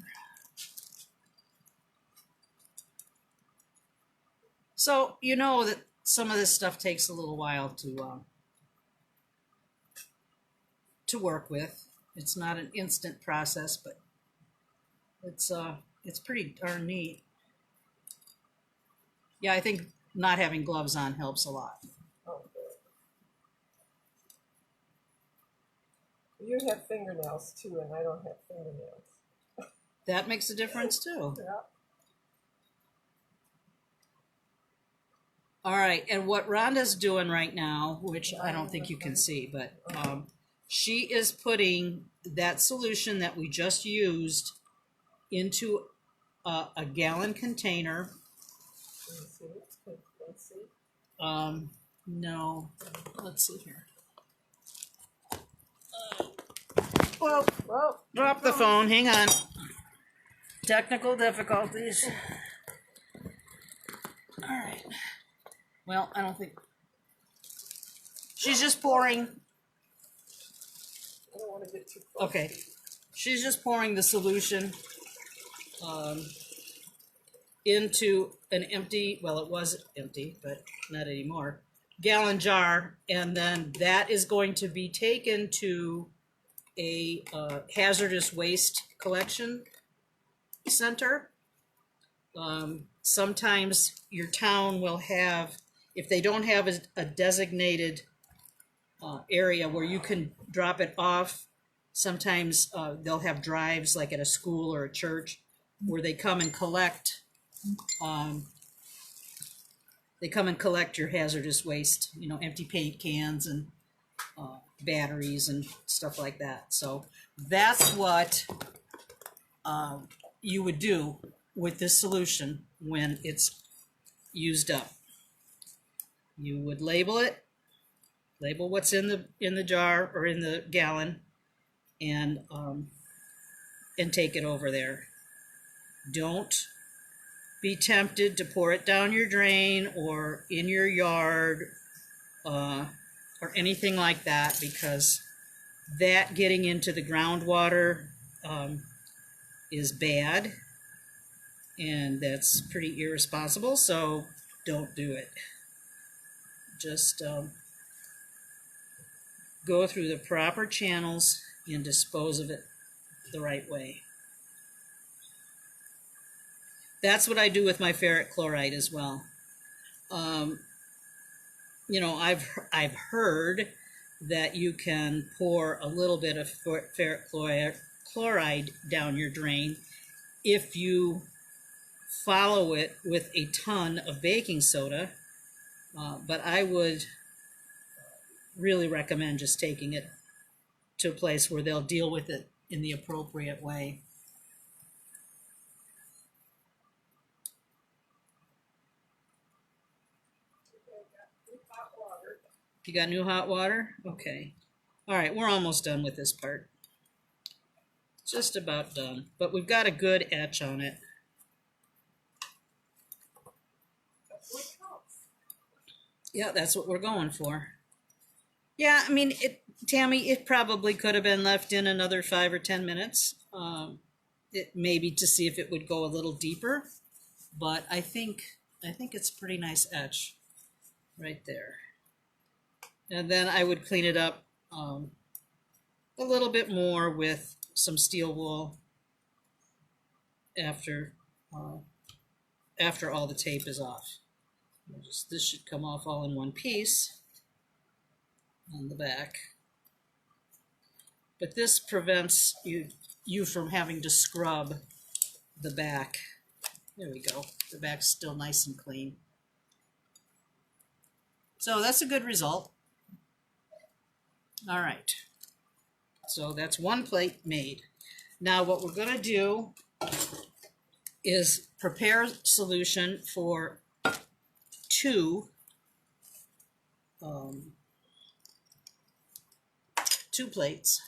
So you know that some of this stuff takes a little while to work with. It's not an instant process, but it's pretty darn neat. Yeah, I think not having gloves on helps a lot. Oh, good. You have fingernails too, and I don't have fingernails. That makes a difference too. Yeah. All right, and what Rhonda's doing right now, which I don't think you can see, but she is putting that solution that we just used into a gallon container. Let's see. No, let's see here. Well, drop the phone. Hang on. Technical difficulties. All right. Well, I don't think She's just pouring. I don't want to get too close. Okay. She's just pouring the solution into an empty, well, it was empty, but not anymore, gallon jar. And then that is going to be taken to a hazardous waste collection center. Sometimes your town will have, if they don't have a designated area where you can drop it off, sometimes they'll have drives like at a school or a church where they come and collect your hazardous waste, you know, empty paint cans and batteries and stuff like that. So that's what you would do with this solution when it's used up. You would label it, label what's in the jar or in the gallon, and take it over there. Don't be tempted to pour it down your drain or in your yard or anything like that, because that getting into the groundwater is bad, and that's pretty irresponsible, so don't do it. Just go through the proper channels and dispose of it the right way. That's what I do with my ferric chloride as well. You know, I've heard that you can pour a little bit of ferric chloride down your drain if you follow it with a ton of baking soda, but I would really recommend just taking it to a place where they'll deal with it in the appropriate way. You got new hot water? Okay. All right, we're almost done with this part. Just about done, but we've got a good etch on it. Yeah, that's what we're going for. Yeah, I mean, Tammy, it probably could have been left in another 5 or 10 minutes, maybe to see if it would go a little deeper. But I think it's a pretty nice etch right there. And then I would clean it up a little bit more with some steel wool after all the tape is off. This should come off all in one piece on the back. But this prevents you from having to scrub the back. There we go. The back's still nice and clean. So that's a good result. All right. So that's one plate made. Now what we're going to do is prepare solution for two plates.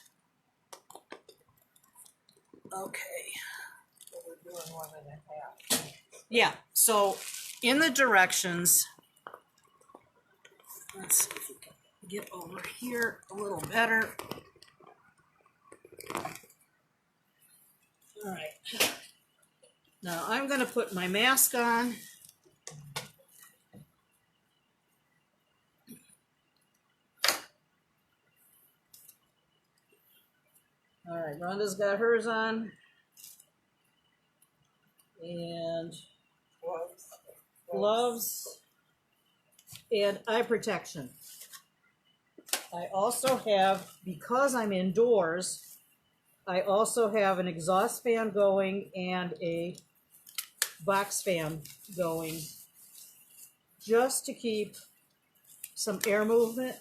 Okay. So we're doing 1.5. Yeah, so in the directions, let's see if we can get over here a little better. All right. Now I'm going to put my mask on. All right, Rhonda's got hers on. And gloves and eye protection. I also have, because I'm indoors, I also have an exhaust fan going and a box fan going just to keep some air movement.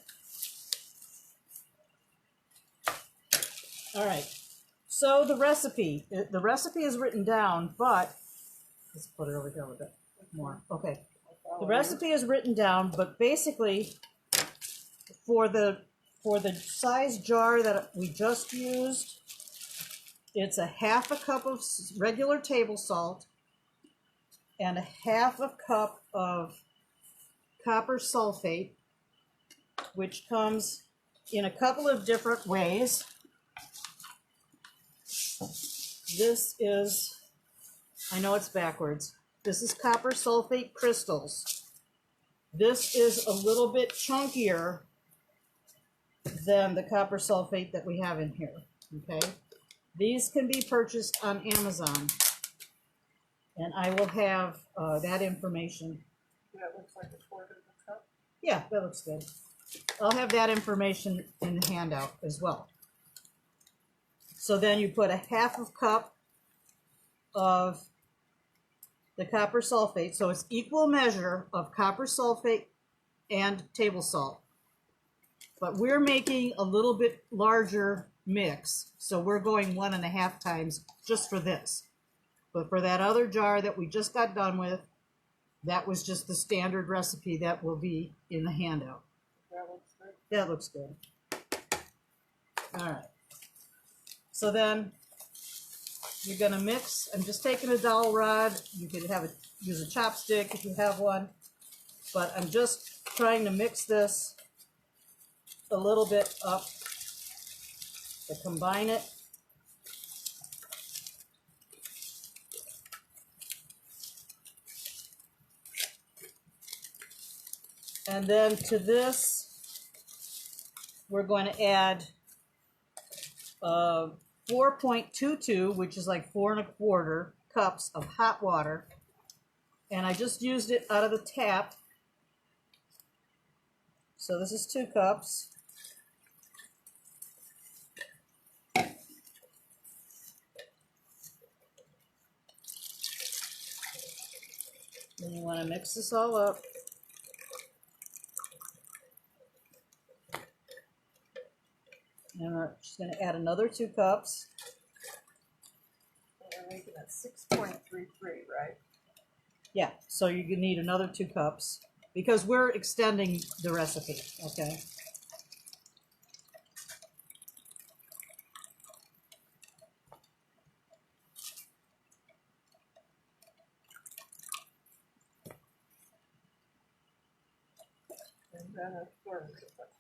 All right, so the recipe is written down, but let's put it over here a little bit more. Okay, the recipe is written down, but basically for the size jar that we just used, it's a 1/2 cup of regular table salt and a 1/2 cup of copper sulfate which comes in a couple of different ways. This is, I know it's backwards. This is copper sulfate crystals. This is a little bit chunkier than the copper sulfate that we have in here, okay? These can be purchased on Amazon, and I will have that information. That looks like a quarter of a cup. Yeah, that looks good. I'll have that information in the handout as well. So then you put a half of cup of the copper sulfate, so it's equal measure of copper sulfate and table salt. But we're making a little bit larger mix, so we're going 1.5 times just for this. But for that other jar that we just got done with, that was just the standard recipe that will be in the handout. That looks good. That looks good. All right. So then you're gonna mix. I'm just taking a dowel rod. You could use a chopstick if you have one, but I'm just trying to mix this a little bit up to combine it. And then to this, we're going to add 4.22, which is like 4¼ cups of hot water. And I just used it out of the tap. So this is 2 cups. And you want to mix this all up. And we're just going to add another 2 cups. And we're making it 6.33, right? Yeah, so you need another 2 cups because we're extending the recipe, okay? And then a third of a cup.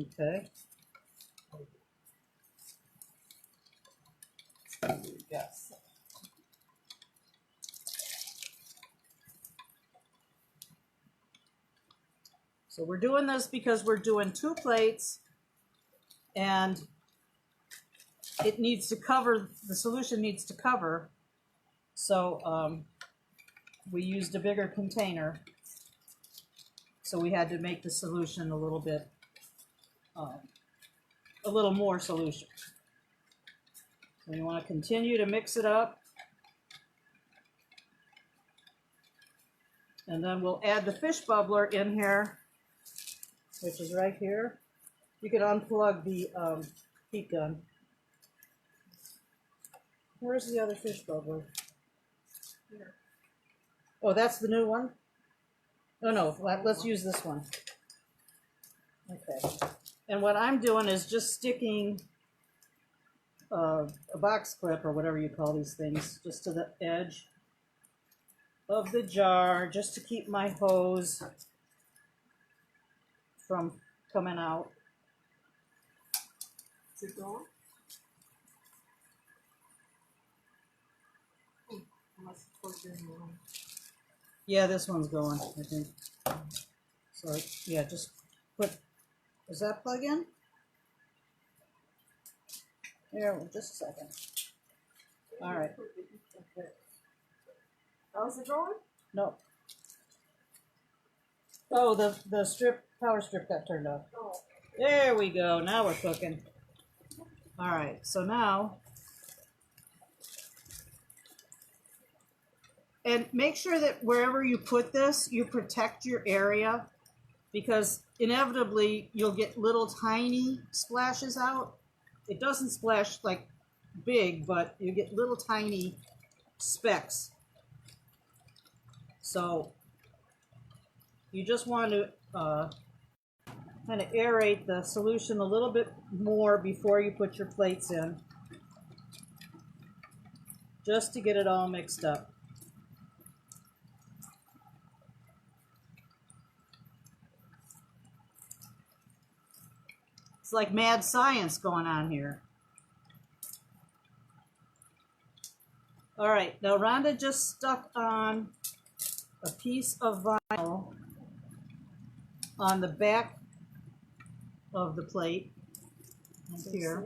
Okay. Yes. So we're doing this because we're doing 2 plates and it needs to cover, the solution needs to cover. So we used a bigger container. So we had to make the solution a little bit, a little more solution. So you want to continue to mix it up. And then we'll add the fish bubbler in here, which is right here. You can unplug the heat gun. Where's the other fish bubbler? Here. Oh, that's the new one? Oh no, let's use this one. Okay. And what I'm doing is just sticking a box clip or whatever you call these things just to the edge of the jar just to keep my hose from coming out. Is it going? Unless it's plugged in wrong. Yeah, this one's going, I think. So yeah, just put, does that plug in? Here, just a second. All right. Okay. How's it going? No. Oh, the strip, power strip got turned off. Oh. There we go. Now we're cooking. All right. So now, and make sure that wherever you put this, you protect your area because inevitably you'll get little tiny splashes out. It doesn't splash like big, but you get little tiny specks. So you just want to kind of aerate the solution a little bit more before you put your plates in, just to get it all mixed up. It's like mad science going on here. All right, now Rhonda just stuck on a piece of vinyl on the back of the plate here.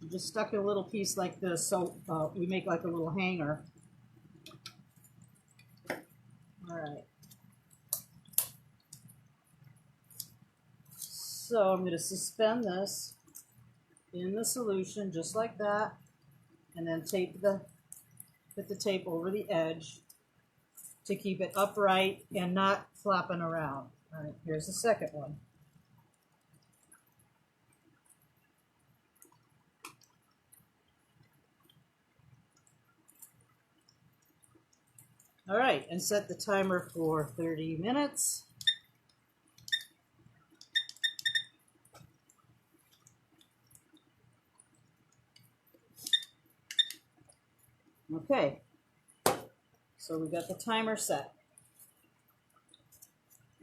You just stuck a little piece like this, so we make like a little hanger. All right. So I'm going to suspend this in the solution just like that, and then put the tape over the edge to keep it upright and not flopping around. All right, here's the second one. All right, and set the timer for 30 minutes. Okay, so we got the timer set.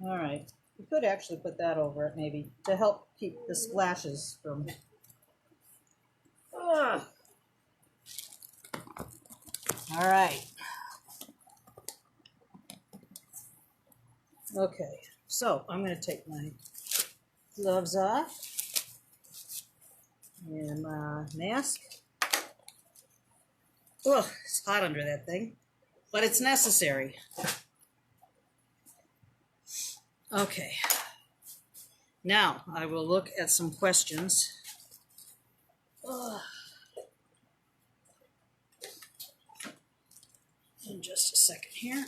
All right, we could actually put that over it maybe to help keep the splashes from. All right. Okay, so I'm going to take my gloves off and my mask. Ugh, it's hot under that thing, but it's necessary. Okay, now I will look at some questions. Ugh. In just a second here.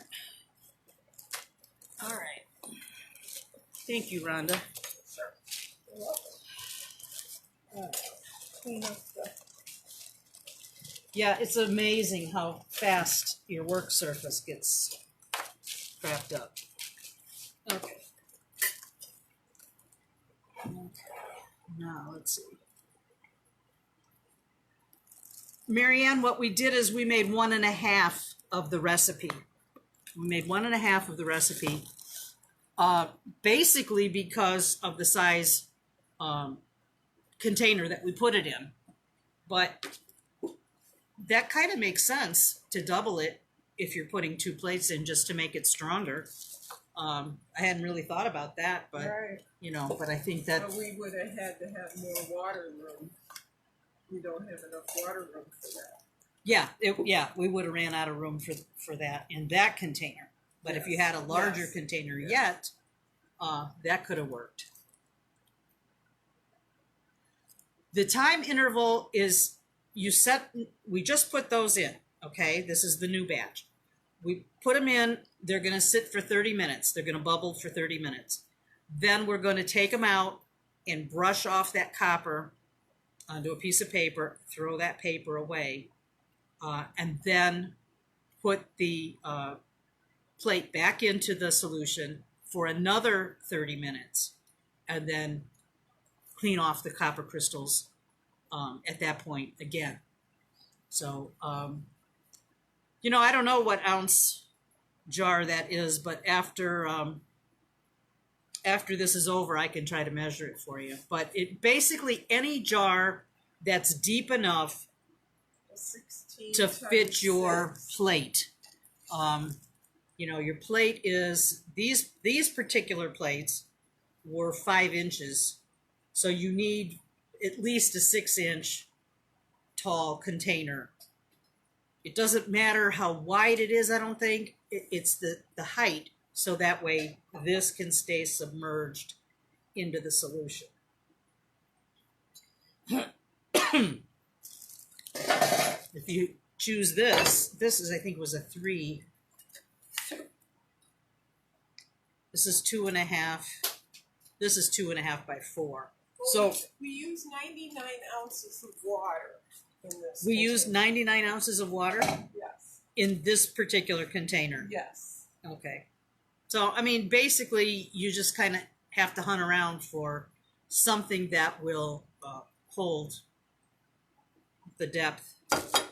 All right. Thank you, Rhonda. Sure. Clean up the... Yeah, it's amazing how fast your work surface gets wrapped up. Okay. Now, let's see. Marianne, what we did is we made 1.5 of the recipe. We made 1.5 of the recipe, basically because of the size container that we put it in. But that kind of makes sense to double it if you're putting 2 plates in just to make it stronger. I hadn't really thought about that, but Right. you know, but I think that But we would have had to have more water room. We don't have enough water room for that. yeah, we would have ran out of room for that in that container. But if you had a larger Yes. container Yes. yet, that could have worked. The time interval is we just put those in, okay? This is the new batch. We put them in, they're going to sit for 30 minutes. They're going to bubble for 30 minutes. Then we're going to take them out and brush off that copper onto a piece of paper, throw that paper away, and then put the plate back into the solution for another 30 minutes, and then clean off the copper crystals at that point again. So, you know, I don't know what ounce jar that is, but after this is over, I can try to measure it for you. But it basically any jar that's deep enough 16 to times fit your 6. plate. You know, your plate is these particular plates were 5 inches, so you need at least a 6-inch tall container. It doesn't matter how wide it is, I don't think. It's the height, so that way this can stay submerged into the solution. If you choose this is, I think, was a 3. This is 2.5. This is 2.5 by 4. So we use 99 ounces of water in this. we use 99 ounces of water Yes. in this particular container. Yes. Okay. So, I mean, basically, you just kind of have to hunt around for something that will hold the depth,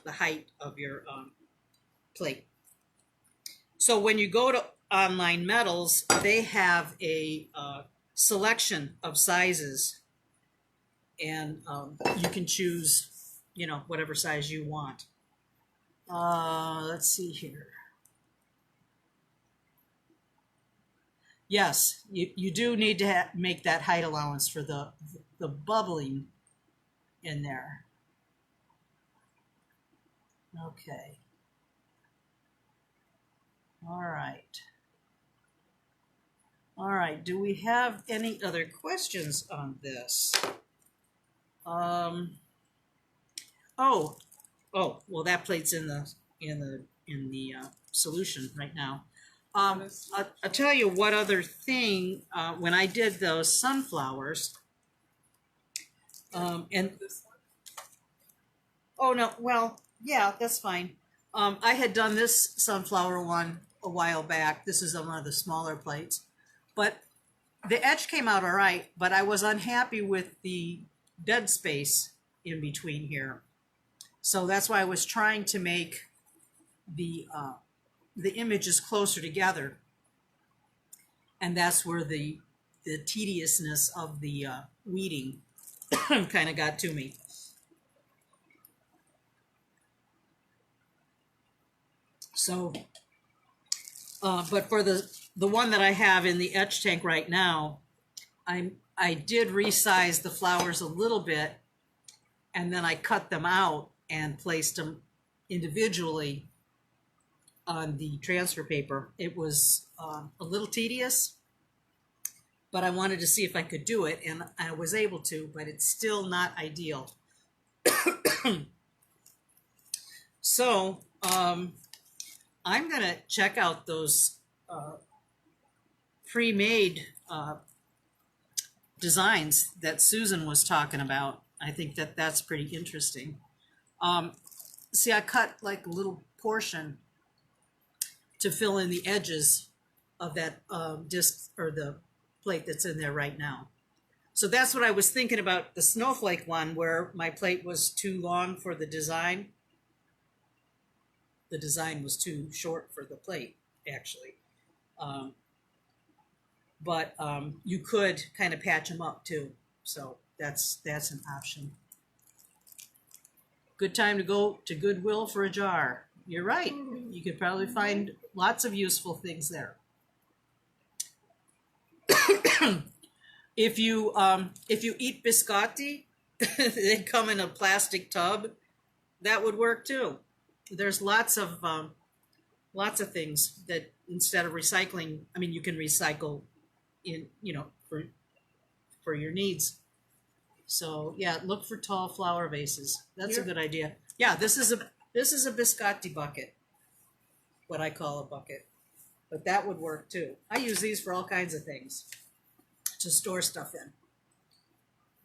the height of your plate. So when you go to Online Metals, they have a selection of sizes and you can choose, whatever size you want. Let's see here. Yes, you do need to make that height allowance for the bubbling in there. Okay. All right. All right. Do we have any other questions on this? Um. Oh. Oh. Well, that plate's in the solution right now. I'll tell you what other thing. When I did those sunflowers, and This one. oh no, well, yeah, that's fine. I had done this sunflower one a while back. This is on one of the smaller plates, but the etch came out all right. But I was unhappy with the dead space in between here, so that's why I was trying to make the images closer together, and that's where the tediousness of the weeding kind of got to me. So, but for the one that I have in the etch tank right now, I did resize the flowers a little bit, and then I cut them out and placed them individually on the transfer paper. It was a little tedious, but I wanted to see if I could do it, and I was able to, but it's still not ideal. So I'm going to check out those pre-made designs that Susan was talking about. I think that that's pretty interesting. See, I cut like a little portion to fill in the edges of that disc or the plate that's in there right now. So that's what I was thinking about the snowflake one, where my plate was too long for the design. The design was too short for the plate, actually. But you could kind of patch them up too. So that's an option. Good time to go to Goodwill for a jar. You're right. You could probably find lots of useful things there. If you eat biscotti, they come in a plastic tub. That would work too. There's lots of things that instead of recycling, I mean, you can recycle in for your needs. So yeah, look for tall flower vases. That's a good idea. Yeah, this is a biscotti bucket, what I call a bucket, but that would work too. I use these for all kinds of things to store stuff in.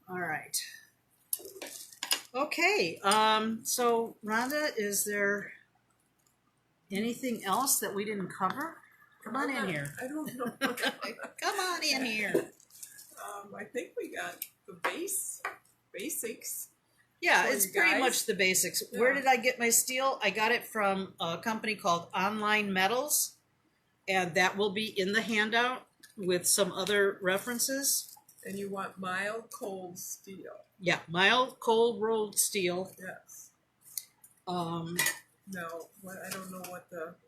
All right. Okay. So Rhonda, is there anything else that we didn't cover? Come on in here. I don't know. Come on in here. I think we got the basics. Yeah, it's pretty much the basics. Yeah. Where did I get my steel? I got it from a company called Online Metals, and that will be in the handout with some other references. And you want mild cold steel. Yeah, mild cold rolled steel. Yes. No, I don't know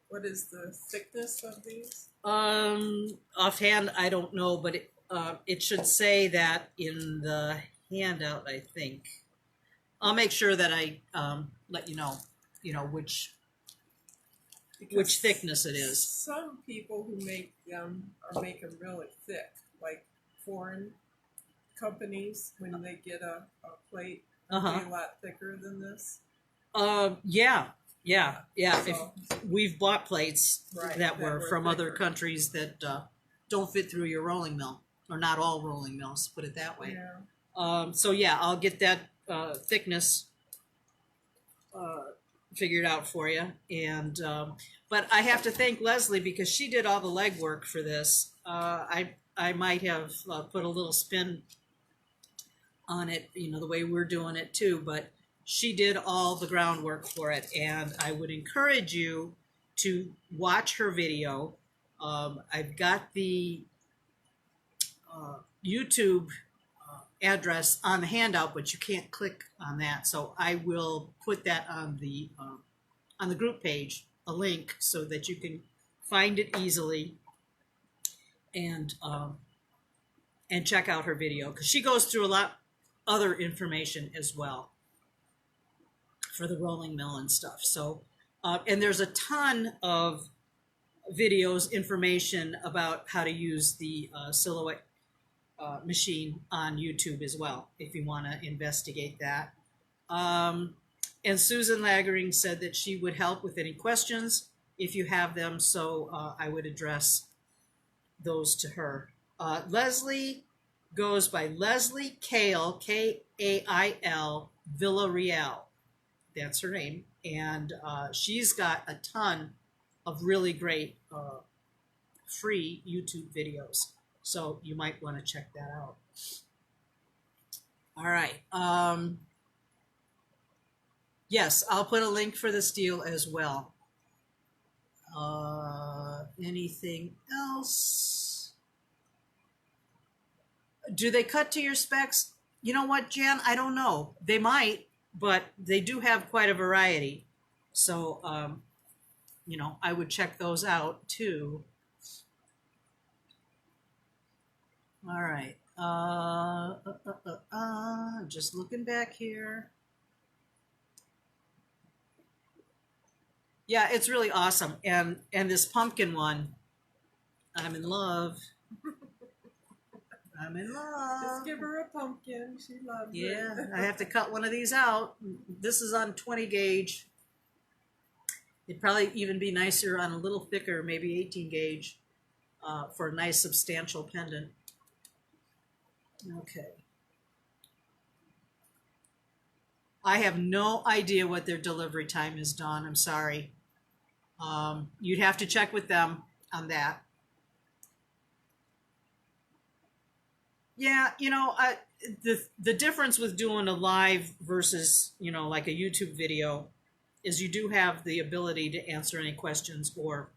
what is the thickness of these? offhand, I don't know, but it should say that in the handout, I think. I'll make sure that I let you know, which thickness it is. Some people who make them make them really thick, like foreign companies, when they get a plate, be a lot thicker than this. Yeah. So, If we've bought plates right, that were from other thicker. countries that don't fit through your rolling mill, or not all rolling mills, put it that way. Yeah. So yeah, I'll get that thickness figured out for you. And but I have to thank Leslie because she did all the legwork for this. I might have put a little spin on it, the way we're doing it too, but she did all the groundwork for it, and I would encourage you to watch her video. I've got the YouTube address on the handout, but you can't click on that. So I will put that on the group page, a link, so that you can find it easily and check out her video, because she goes through a lot other information as well for the rolling mill and stuff. So and there's a ton of videos, information about how to use the Silhouette machine on YouTube as well, if you want to investigate that. And Susan Laggering said that she would help with any questions if you have them, so I would address those to her. Leslie goes by Leslie Kail, Kail, Villarreal. That's her name. And she's got a ton of really great free YouTube videos. So you might want to check that out. All right. Yes, I'll put a link for this deal as well. Anything else? Do they cut to your specs? You know what, Jan? I don't know. They might, but they do have quite a variety. So, you know, I would check those out too. All right. Just looking back here. Yeah, it's really awesome. And this pumpkin one, I'm in love. I'm in love. Just give her a pumpkin. She loves it. Yeah, I have to cut one of these out. This is on 20 gauge. It'd probably even be nicer on a little thicker, maybe 18 gauge, for a nice substantial pendant. Okay. I have no idea what their delivery time is, Dawn. I'm sorry. You'd have to check with them on that. Yeah, you know, the difference with doing a live versus, you know, like a YouTube video is you do have the ability to answer any questions or,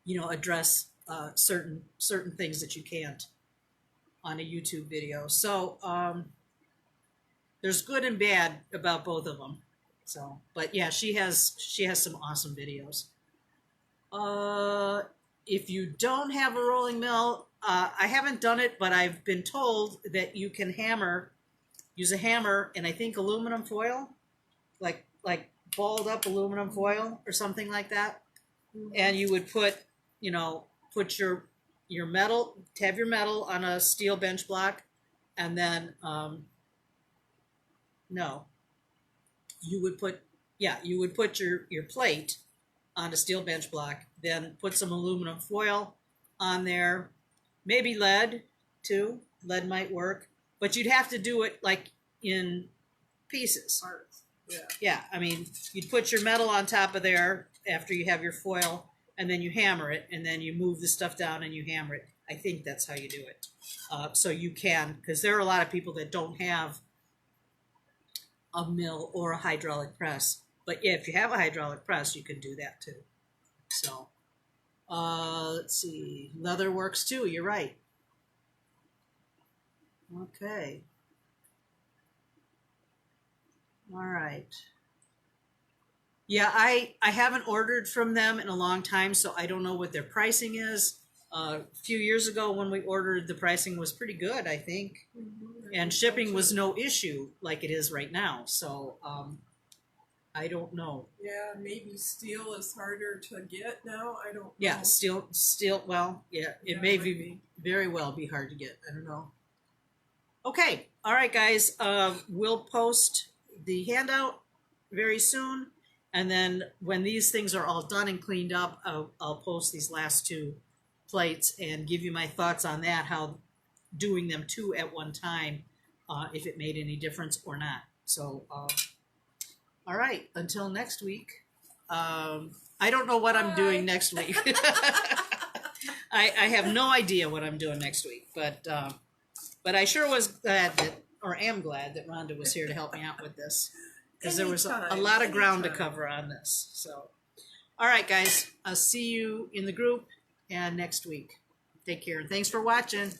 you know, address certain things that you can't on a YouTube video. So there's good and bad about both of them. So, but yeah, she has some awesome videos. If you don't have a rolling mill, I haven't done it, but I've been told that you can use a hammer and I think aluminum foil, like balled up aluminum foil or something like that. Mm-hmm. And you would put your metal, have your metal on a steel bench block, and then you would put your plate on a steel bench block, then put some aluminum foil on there, maybe lead too. Lead might work, but you'd have to do it like in pieces. Parts. Yeah. Yeah, I mean, you'd put your metal on top of there after you have your foil, and then you hammer it, and then you move the stuff down and you hammer it. I think that's how you do it. So you can, because there are a lot of people that don't have a mill or a hydraulic press. But yeah, if you have a hydraulic press, you can do that too. So let's see. Leather works too. You're right. Okay. All right. Yeah, I haven't ordered from them in a long time, so I don't know what their pricing is. A few years ago when we ordered, the pricing was pretty good, I think. Mm-hmm. And shipping was no issue like it is right now. So I don't know. Yeah, maybe steel is harder to get now. I don't know. Yeah, steel, well, yeah, it may be very well be hard to get. I don't know. Okay. All right, guys. We'll post the handout very soon. And then when these things are all done and cleaned up, I'll post these last two plates and give you my thoughts on that, how doing them two at one time, if it made any difference or not. So, all right, until next week. I don't know what I'm doing next week. I have no idea what I'm doing next week, but I sure was glad am glad that Rhonda was here to help me out with this, because there was a lot of ground to cover on this. So, all right, guys, I'll see you in the group and next week. Take care. Thanks for watching.